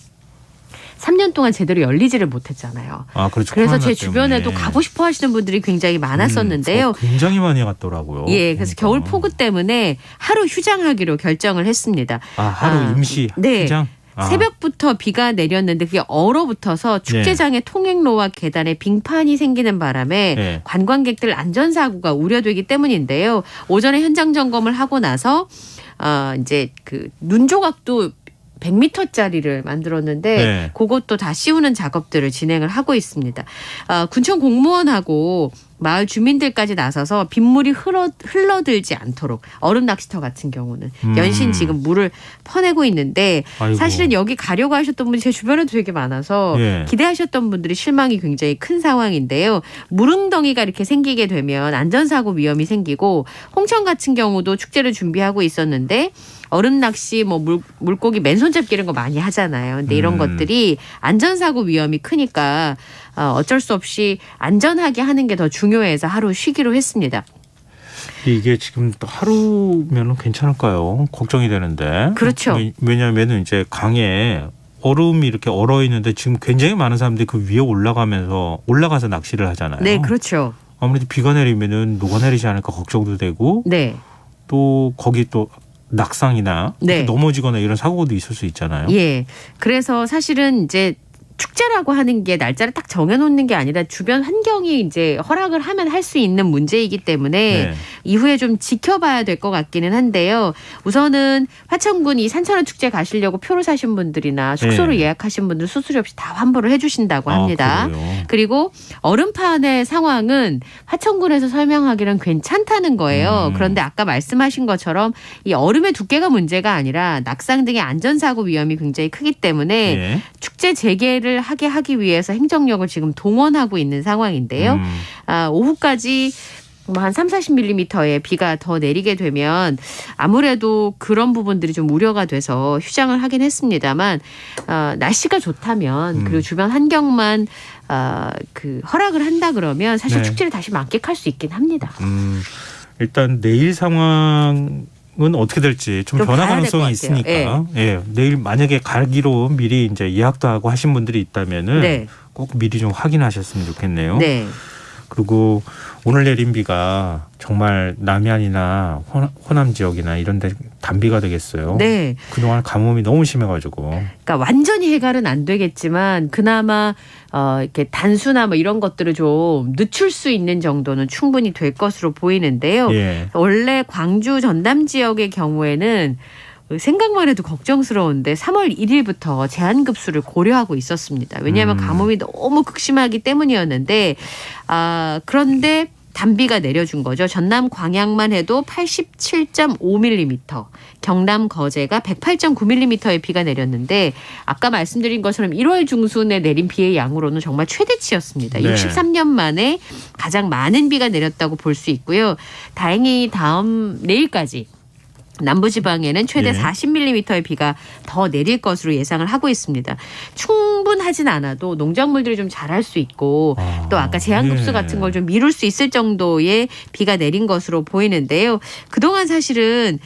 3년 동안 제대로 열리지를 못했잖아요. 아, 그렇죠. 그래서 제 코로나 주변에도 때문에. 가고 싶어 하시는 분들이 굉장히 많았었는데요. 굉장히 많이 갔더라고요. 예, 그래서 겨울 폭우 때문에 하루 휴장하기로 결정을 했습니다. 아, 하루 임시 네. 휴장? 아. 새벽부터 비가 내렸는데 그게 얼어붙어서 축제장의 통행로와 계단에 빙판이 생기는 바람에 네. 관광객들 안전사고가 우려되기 때문인데요. 오전에 현장 점검을 하고 나서 이제 그 눈 조각도 100m짜리를 만들었는데 네. 그것도 다 씌우는 작업들을 진행을 하고 있습니다. 군청 공무원하고 마을 주민들까지 나서서 빗물이 흘러들지 않도록 얼음 낚시터 같은 경우는 연신 지금 물을 퍼내고 있는데 아이고. 사실은 여기 가려고 하셨던 분이 제 주변에도 되게 많아서 예. 기대하셨던 분들이 실망이 굉장히 큰 상황인데요. 물웅덩이가 이렇게 생기게 되면 안전사고 위험이 생기고 홍천 같은 경우도 축제를 준비하고 있었는데 얼음 낚시, 뭐 물고기 맨손잡기 이런 거 많이 하잖아요. 근데 이런 것들이 안전사고 위험이 크니까 어쩔 수 없이 안전하게 하는 게 더 중요해서 하루 쉬기로 했습니다. 이게 지금 또 하루면은 괜찮을까요? 걱정이 되는데. 그렇죠. 왜냐하면은 이제 강에 얼음이 이렇게 얼어 있는데 지금 굉장히 많은 사람들이 그 위에 올라가서 낚시를 하잖아요. 네, 그렇죠. 아무래도 비가 내리면은 녹아내리지 않을까 걱정도 되고. 네. 또 거기 또 낙상이나 네. 넘어지거나 이런 사고도 있을 수 있잖아요. 예. 그래서 사실은 이제 축제라고 하는 게 날짜를 딱 정해놓는 게 아니라 주변 환경이 이제 허락을 하면 할 수 있는 문제이기 때문에 네. 이후에 좀 지켜봐야 될 것 같기는 한데요. 우선은 화천군 이 산천어 축제 가시려고 표를 사신 분들이나 숙소를 네. 예약하신 분들 수수료 없이 다 환불을 해주신다고 합니다. 그래요? 그리고 얼음판의 상황은 화천군에서 설명하기는 괜찮다는 거예요. 그런데 아까 말씀하신 것처럼 이 얼음의 두께가 문제가 아니라 낙상 등의 안전사고 위험이 굉장히 크기 때문에 네. 축제 재개를 하기 위해서 행정력을 지금 동원하고 있는 상황인데요. 오후까지 한 30-40mm의 비가 더 내리게 되면 아무래도 그런 부분들이 좀 우려가 돼서 휴장을 하긴 했습니다만 날씨가 좋다면 그리고 주변 환경만 그 허락을 한다 그러면 사실 네. 축제를 다시 만끽할 수 있긴 합니다. 일단 내일 상황은 어떻게 될지 좀 변화 봐야 될것 가능성이 같아요. 있으니까 예. 내일 만약에 가기로 미리 이제 예약도 하고 하신 분들이 있다면은 네. 꼭 미리 좀 확인하셨으면 좋겠네요. 네. 그리고 오늘 내린 비가 정말 남해안이나 호남 지역이나 이런 데 단비가 되겠어요. 네. 그동안 가뭄이 너무 심해가지고. 그러니까 완전히 해결은 안 되겠지만 그나마 이렇게 단수나 뭐 이런 것들을 좀 늦출 수 있는 정도는 충분히 될 것으로 보이는데요. 예. 원래 광주 전남 지역의 경우에는 생각만 해도 걱정스러운데 3월 1일부터 제한급수를 고려하고 있었습니다. 왜냐하면 가뭄이 너무 극심하기 때문이었는데 그런데 단비가 내려준 거죠. 전남 광양만 해도 87.5mm, 경남 거제가 108.9mm의 비가 내렸는데 아까 말씀드린 것처럼 1월 중순에 내린 비의 양으로는 정말 최대치였습니다. 네. 63년 만에 가장 많은 비가 내렸다고 볼 수 있고요. 다행히 내일까지 남부지방에는 최대 예. 40mm의 비가 더 내릴 것으로 예상을 하고 있습니다. 충분하진 않아도 농작물들이 좀 자랄 수 있고 또 아까 제한급수 예. 같은 걸 좀 미룰 수 있을 정도의 비가 내린 것으로 보이는데요. 그동안 사실은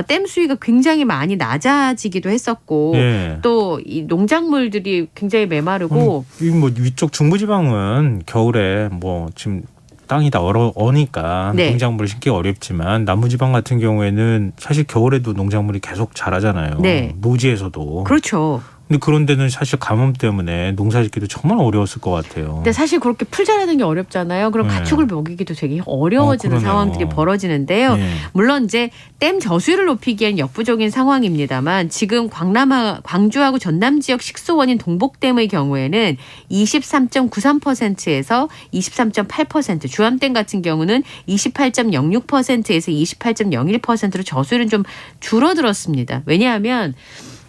댐 수위가 굉장히 많이 낮아지기도 했었고 예. 또 이 농작물들이 굉장히 메마르고 이 뭐 위쪽 중부지방은 겨울에 뭐 지금 땅이 다 어니까 네. 농작물을 심기 어렵지만 남부지방 같은 경우에는 사실 겨울에도 농작물이 계속 자라잖아요. 네. 노지에서도. 그렇죠. 근데 그런 데는 사실 가뭄 때문에 농사짓기도 정말 어려웠을 것 같아요. 근데 사실 그렇게 풀 자라는 게 어렵잖아요. 그럼 네. 가축을 먹이기도 되게 어려워지는 그러네요. 상황들이 벌어지는데요. 네. 물론 이제 댐 저수위를 높이기엔 역부족인 상황입니다만 지금 광주하고 전남 지역 식수원인 동복댐의 경우에는 23.93%에서 23.8%, 주암댐 같은 경우는 28.06%에서 28.01%로 저수율은 좀 줄어들었습니다. 왜냐하면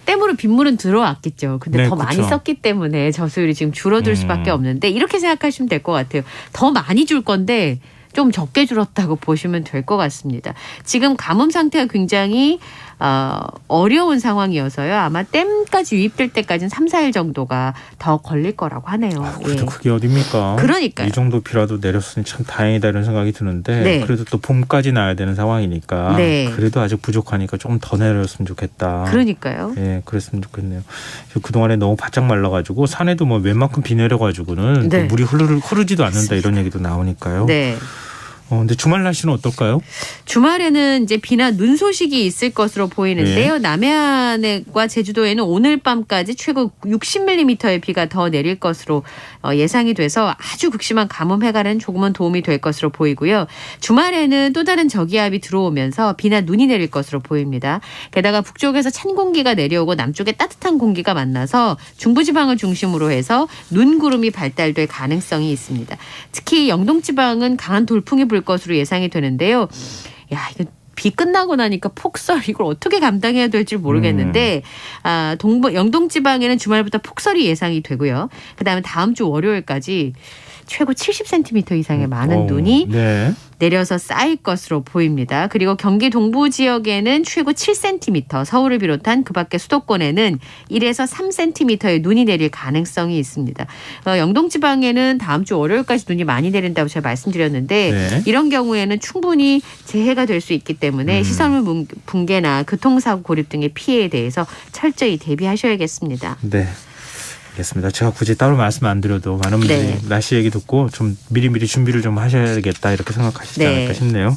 댐으로 빗물은 들어왔겠죠. 근데 네, 더 많이 그쵸. 썼기 때문에 저수율이 지금 줄어들 수밖에 없는데 이렇게 생각하시면 될 것 같아요. 더 많이 줄 건데 좀 적게 줄었다고 보시면 될 것 같습니다. 지금 가뭄 상태가 굉장히 어려운 상황이어서요. 아마 댐까지 유입될 때까지는 3, 4일 정도가 더 걸릴 거라고 하네요. 그래도 그게 어딥니까? 그러니까요. 이 정도 비라도 내렸으니 참 다행이다 이런 생각이 드는데 네. 그래도 또 봄까지 나야 되는 상황이니까 네. 그래도 아직 부족하니까 조금 더 내렸으면 좋겠다. 그러니까요. 예, 그랬으면 좋겠네요. 그동안에 너무 바짝 말라가지고 산에도 뭐 웬만큼 비 내려가지고는 네. 또 물이 흐르지도 않는다 이런 얘기도 나오니까요. 네. 근데 주말 날씨는 어떨까요? 주말에는 이제 비나 눈 소식이 있을 것으로 보이는데요. 네. 남해안과 제주도에는 오늘 밤까지 최고 60mm의 비가 더 내릴 것으로 예상이 돼서 아주 극심한 가뭄 해갈에는 조금은 도움이 될 것으로 보이고요. 주말에는 또 다른 저기압이 들어오면서 비나 눈이 내릴 것으로 보입니다. 게다가 북쪽에서 찬 공기가 내려오고 남쪽에 따뜻한 공기가 만나서 중부지방을 중심으로 해서 눈구름이 발달될 가능성이 있습니다. 특히 영동지방은 강한 돌풍이 불 것으로 예상이 되는데요. 야, 이거 비 끝나고 나니까 폭설 이걸 어떻게 감당해야 될지 모르겠는데 영동 지방에는 주말부터 폭설이 예상이 되고요. 그다음에 다음 주 월요일까지 최고 70cm 이상의 많은 눈이 네. 내려서 쌓일 것으로 보입니다. 그리고 경기 동부 지역에는 최고 7cm, 서울을 비롯한 그 밖의 수도권에는 1에서 3cm의 눈이 내릴 가능성이 있습니다. 영동 지방에는 다음 주 월요일까지 눈이 많이 내린다고 제가 말씀드렸는데 네. 이런 경우에는 충분히 재해가 될 수 있기 때문에 시설물 붕괴나 교통사고 고립 등의 피해에 대해서 철저히 대비하셔야겠습니다. 네. 알겠습니다. 제가 굳이 따로 말씀 안 드려도 많은 분들이 네. 날씨 얘기 듣고 좀 미리미리 준비를 좀 하셔야겠다 이렇게 생각하시지 네. 않을까 싶네요.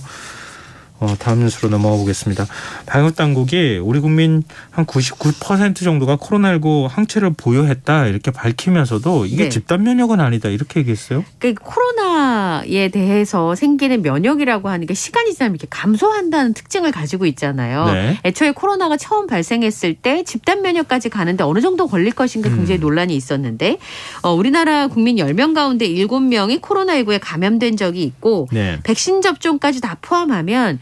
다음 뉴스로 넘어가 보겠습니다. 방역당국이 우리 국민 한 99% 정도가 코로나19 항체를 보유했다 이렇게 밝히면서도 이게 네. 집단 면역은 아니다 이렇게 얘기했어요. 그러니까 코로나에 대해서 생기는 면역이라고 하는 게 시간이 지나면 이렇게 감소한다는 특징을 가지고 있잖아요. 네. 애초에 코로나가 처음 발생했을 때 집단 면역까지 가는데 어느 정도 걸릴 것인가 굉장히 논란이 있었는데 우리나라 국민 10명 가운데 7명이 코로나19에 감염된 적이 있고 네. 백신 접종까지 다 포함하면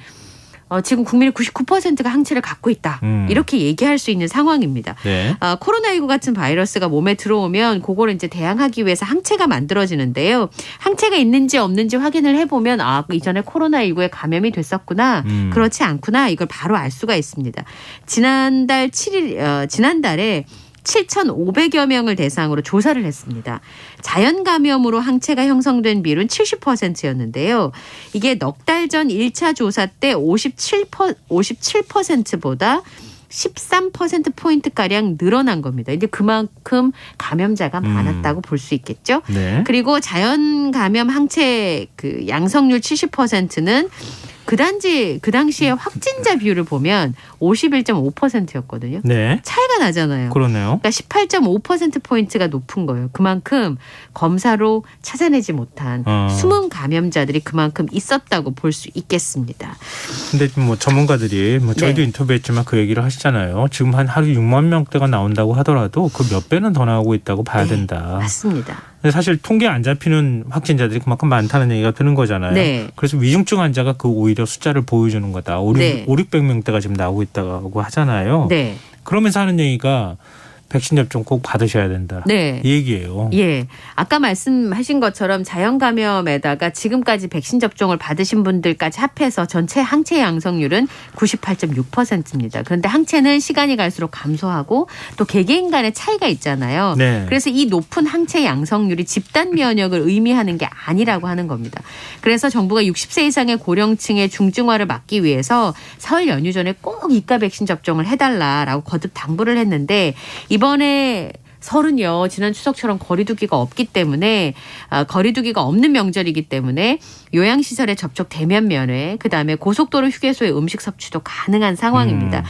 지금 국민의 99%가 항체를 갖고 있다. 이렇게 얘기할 수 있는 상황입니다. 네. 코로나19 같은 바이러스가 몸에 들어오면 그거를 이제 대항하기 위해서 항체가 만들어지는데요. 항체가 있는지 없는지 확인을 해보면 이전에 코로나19에 감염이 됐었구나. 그렇지 않구나. 이걸 바로 알 수가 있습니다. 지난달에 7,500여 명을 대상으로 조사를 했습니다. 자연 감염으로 항체가 형성된 비율은 70%였는데요. 이게 넉 달 전 1차 조사 때 57%보다 13%포인트가량 늘어난 겁니다. 이제 그만큼 감염자가 많았다고 볼 수 있겠죠. 네. 그리고 자연 감염 항체 그 양성률 70%는 그 당시에 확진자 비율을 보면 51.5%였거든요. 네. 차이가 나잖아요. 그러네요. 그러니까 18.5%포인트가 높은 거예요. 그만큼 검사로 찾아내지 못한 숨은 감염자들이 그만큼 있었다고 볼 수 있겠습니다. 근데 뭐 전문가들이 저희도 네. 인터뷰했지만 그 얘기를 하시잖아요. 지금 한 하루 6만 명대가 나온다고 하더라도 그 몇 배는 더 나오고 있다고 봐야 된다. 맞습니다. 근데 사실 통계 안 잡히는 확진자들이 그만큼 많다는 얘기가 드는 거잖아요. 네. 그래서 위중증 환자가 그 오히려 숫자를 보여주는 거다. 500명대가 지금 나오고 있다고 하잖아요. 네. 그러면서 하는 얘기가 백신 접종 꼭 받으셔야 된다. 네. 이 얘기예요. 예. 아까 말씀하신 것처럼 자연 감염에다가 지금까지 백신 접종을 받으신 분들까지 합해서 전체 항체 양성률은 98.6%입니다. 그런데 항체는 시간이 갈수록 감소하고 또 개개인 간의 차이가 있잖아요. 네. 그래서 이 높은 항체 양성률이 집단 면역을 의미하는 게 아니라고 하는 겁니다. 그래서 정부가 60세 이상의 고령층의 중증화를 막기 위해서 설 연휴 전에 꼭 이가 백신 접종을 해달라라고 거듭 당부를 했는데 이번에 설은요 지난 추석처럼 거리두기가 없기 때문에 거리두기가 없는 명절이기 때문에 요양시설에 접촉 대면 면회 그다음에 고속도로 휴게소의 음식 섭취도 가능한 상황입니다.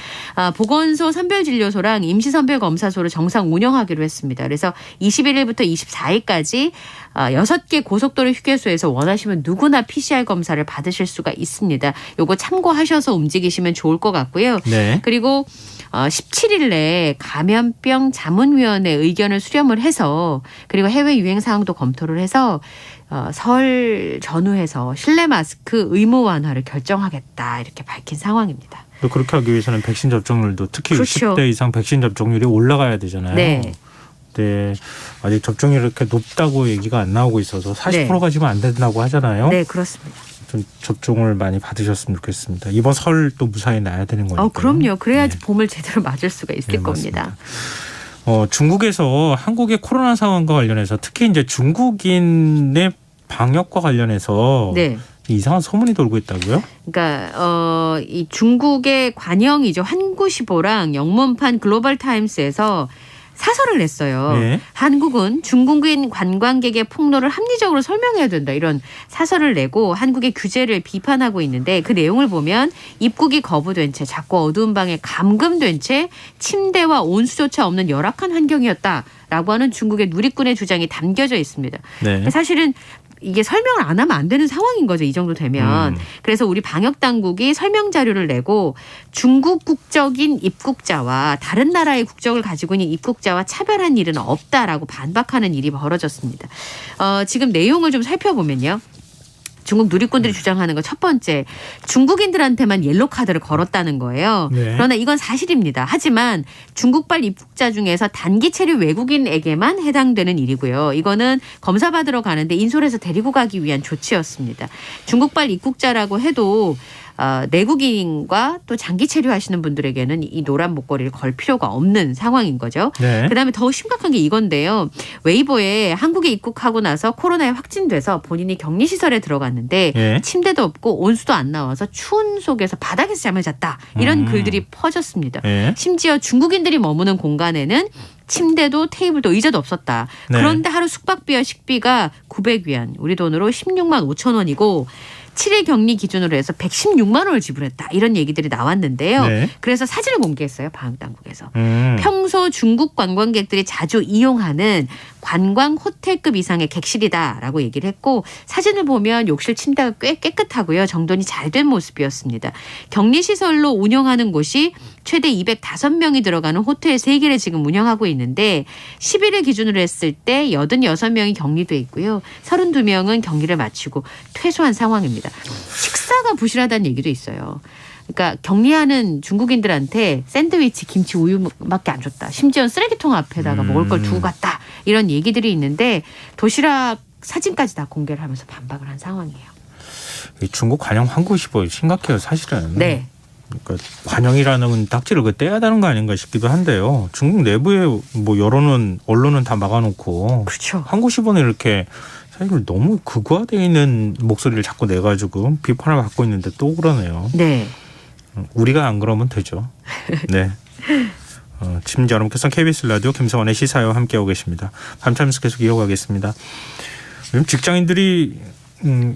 보건소 선별진료소랑 임시선별검사소를 정상 운영하기로 했습니다. 그래서 21일부터 24일까지 6개 고속도로 휴게소에서 원하시면 누구나 PCR 검사를 받으실 수가 있습니다. 요거 참고하셔서 움직이시면 좋을 것 같고요. 네. 그리고 17일 내에 감염병 자문위원회 의견을 수렴을 해서 그리고 해외 유행 사항도 검토를 해서 설 전후해서 실내 마스크 의무 완화를 결정하겠다 이렇게 밝힌 상황입니다. 그렇게 하기 위해서는 백신 접종률도 특히 그렇죠. 60대 이상 백신 접종률이 올라가야 되잖아요. 네. 네, 아직 접종률이 이렇게 높다고 얘기가 안 나오고 있어서 40%가 지금 안 된다고 하잖아요. 네, 그렇습니다. 좀 접종을 많이 받으셨으면 좋겠습니다. 이번 설 또 무사히 나야 되는 거니까. 그럼요. 그래야지 봄을 제대로 맞을 수가 있을 네, 겁니다. 중국에서 한국의 코로나 상황과 관련해서 특히 이제 중국인의 방역과 관련해서 네. 이상한 소문이 돌고 있다고요? 그러니까 이 중국의 관영이죠. 한구시보랑 영문판 글로벌 타임스에서 사설을 냈어요. 네. 한국은 중국인 관광객의 폭로를 합리적으로 설명해야 된다. 이런 사설을 내고 한국의 규제를 비판하고 있는데 그 내용을 보면 입국이 거부된 채 자꾸 어두운 방에 감금된 채 침대와 온수조차 없는 열악한 환경이었다라고 하는 중국의 누리꾼의 주장이 담겨져 있습니다. 네. 사실은 이게 설명을 안 하면 안 되는 상황인 거죠. 이 정도 되면. 그래서 우리 방역 당국이 설명 자료를 내고 중국 국적인 입국자와 다른 나라의 국적을 가지고 있는 입국자와 차별한 일은 없다라고 반박하는 일이 벌어졌습니다. 지금 내용을 좀 살펴보면요. 중국 누리꾼들이 주장하는 거 첫 번째, 중국인들한테만 옐로 카드를 걸었다는 거예요. 네. 그러나 이건 사실입니다. 하지만 중국발 입국자 중에서 단기 체류 외국인에게만 해당되는 일이고요. 이거는 검사 받으러 가는데 인솔해서 데리고 가기 위한 조치였습니다. 중국발 입국자라고 해도 내국인과 또 장기 체류하시는 분들에게는 이 노란 목걸이를 걸 필요가 없는 상황인 거죠. 네. 그다음에 더 심각한 게 이건데요. 웨이보에 한국에 입국하고 나서 코로나에 확진돼서 본인이 격리시설에 들어갔는데 네. 침대도 없고 온수도 안 나와서 추운 속에서 바닥에서 잠을 잤다. 이런 글들이 퍼졌습니다. 네. 심지어 중국인들이 머무는 공간에는 침대도 테이블도 의자도 없었다. 네. 그런데 하루 숙박비와 식비가 900위안, 우리 돈으로 16만 5천 원이고 7일 격리 기준으로 해서 116만 원을 지불했다. 이런 얘기들이 나왔는데요. 네. 그래서 사진을 공개했어요. 방역당국에서. 음. 평소 중국 관광객들이 자주 이용하는 관광 호텔급 이상의 객실이다라고 얘기를 했고 사진을 보면 욕실 침대가 꽤 깨끗하고요. 정돈이 잘 된 모습이었습니다. 격리시설로 운영하는 곳이 최대 205명이 들어가는 호텔 3개를 지금 운영하고 있는데 11일 기준으로 했을 때 86명이 격리돼 있고요. 32명은 격리를 마치고 퇴소한 상황입니다. 식사가 부실하다는 얘기도 있어요. 그러니까 격리하는 중국인들한테 샌드위치, 김치, 우유밖에 안 줬다. 심지어 쓰레기통 앞에다가 먹을 걸 두고 갔다. 이런 얘기들이 있는데 도시락 사진까지 다 공개를 하면서 반박을 한 상황이에요. 이 중국 관영 한국시보 심각해요, 사실은. 네. 그러니까 관영이라는 딱지를 떼야 되는 거 아닌가 싶기도 한데요. 중국 내부에 뭐 여론은 언론은 다 막아놓고 그렇죠. 한국시보는 이렇게 사실 너무 극화되어 있는 목소리를 자꾸 내가지고 비판을 받고 있는데 또 그러네요. 네. 우리가 안 그러면 되죠. 네. 시청자 여러분께서는 KBS 라디오 김성환의 시사와 함께하고 계십니다. 밤참스 계속 이어가겠습니다. 요즘 직장인들이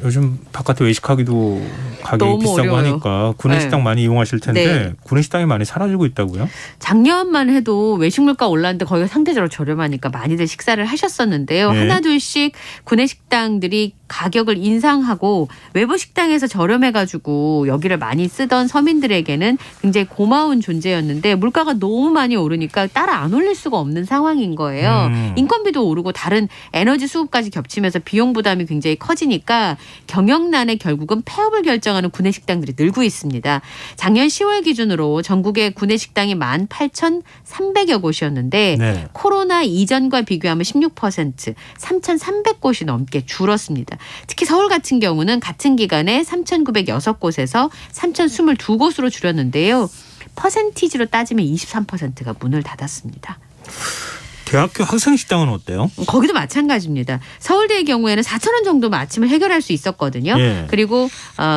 요즘 바깥에 외식하기도 가격이 비싸고 어려워요. 하니까 구내식당 네. 많이 이용하실 텐데 네. 구내식당이 많이 사라지고 있다고요? 작년만 해도 외식 물가 올랐는데 거기가 상대적으로 저렴하니까 많이들 식사를 하셨었는데요. 네. 하나둘씩 구내식당들이 가격을 인상하고 외부 식당에서 저렴해가지고 여기를 많이 쓰던 서민들에게는 굉장히 고마운 존재였는데 물가가 너무 많이 오르니까 따라 안 올릴 수가 없는 상황인 거예요. 인건비도 오르고 다른 에너지 수급까지 겹치면서 비용 부담이 굉장히 커지니까 경영난에 결국은 폐업을 결정하는 구내식당들이 늘고 있습니다. 작년 10월 기준으로 전국의 구내식당이 18,300여 곳이었는데 네. 코로나 이전과 비교하면 16%, 3,300곳이 넘게 줄었습니다. 특히 서울 같은 경우는 같은 기간에 3,906곳에서 3,022곳으로 줄였는데요. 퍼센티지로 따지면 23%가 문을 닫았습니다. 대학교 학생식당은 어때요? 거기도 마찬가지입니다. 서울대의 경우에는 4,000원 정도면 아침을 해결할 수 있었거든요. 예. 그리고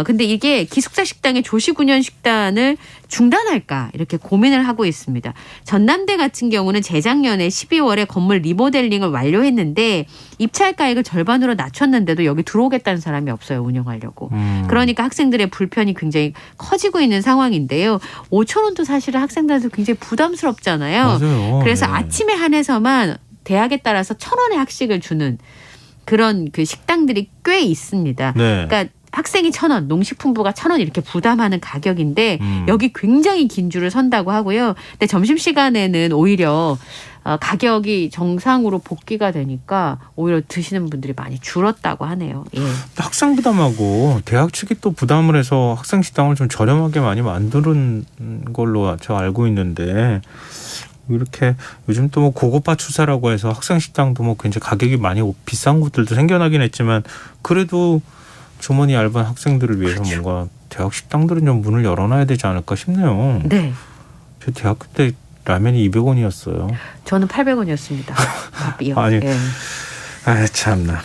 근데 이게 기숙사 식당의 조식 운영 식단을 중단할까 이렇게 고민을 하고 있습니다. 전남대 같은 경우는 재작년에 12월에 건물 리모델링을 완료했는데 입찰가액을 절반으로 낮췄는데도 여기 들어오겠다는 사람이 없어요. 운영하려고. 그러니까 학생들의 불편이 굉장히 커지고 있는 상황인데요. 5,000원도 사실은 학생들한테 굉장히 부담스럽잖아요. 맞아요. 그래서 네. 아침에 한해서만 대학에 따라서 1,000원의 학식을 주는 그런 그 식당들이 꽤 있습니다. 네. 그러니까 학생이 1,000원, 농식품부가 1,000원 이렇게 부담하는 가격인데 여기 굉장히 긴 줄을 선다고 하고요. 근데 점심시간에는 오히려 가격이 정상으로 복귀가 되니까 오히려 드시는 분들이 많이 줄었다고 하네요. 예. 학생 부담하고 대학 측이 또 부담을 해서 학생 식당을 좀 저렴하게 많이 만드는 걸로 제가 알고 있는데 이렇게 요즘 또 뭐 고급화 추세라고 해서 학생 식당도 뭐 굉장히 가격이 많이 비싼 곳들도 생겨나긴 했지만 그래도 주머니 얇은 학생들을 위해서 그렇죠. 뭔가 대학 식당들은 좀 문을 열어놔야 되지 않을까 싶네요. 네. 저 대학교 때 라면이 200원이었어요. 저는 800원이었습니다. 밥이요. 아니, 예. 아 참나.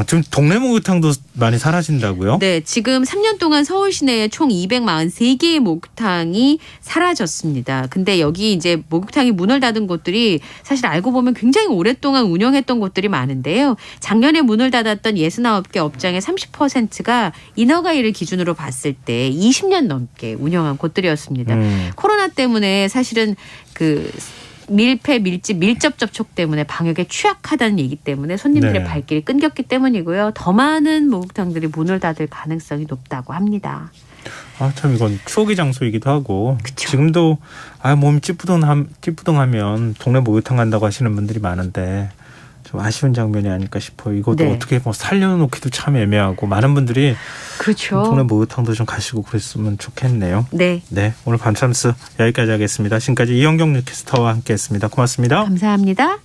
좀 동네 목욕탕도 많이 사라진다고요? 네, 지금 3년 동안 서울 시내에 총 243개의 목욕탕이 사라졌습니다. 근데 여기 이제 목욕탕이 문을 닫은 곳들이 사실 알고 보면 굉장히 오랫동안 운영했던 곳들이 많은데요. 작년에 문을 닫았던 69개 업장의 30%가 인허가일을 기준으로 봤을 때 20년 넘게 운영한 곳들이었습니다. 코로나 때문에 사실은 그 밀폐, 밀집, 밀접 접촉 때문에 방역에 취약하다는 얘기 때문에 손님들의 네. 발길이 끊겼기 때문이고요. 더 많은 목욕탕들이 문을 닫을 가능성이 높다고 합니다. 참 이건 추억의 장소이기도 하고 그쵸. 지금도 몸이 찌뿌둥하면 동네 목욕탕 간다고 하시는 분들이 많은데 좀 아쉬운 장면이 아닐까 싶어요. 이것도 네. 어떻게 뭐 살려놓기도 참 애매하고 많은 분들이 그렇죠. 동네 목욕탕도 좀 가시고 그랬으면 좋겠네요. 네. 네, 오늘 밤참스 여기까지 하겠습니다. 지금까지 이현경 뉴캐스터와 함께했습니다. 고맙습니다. 감사합니다.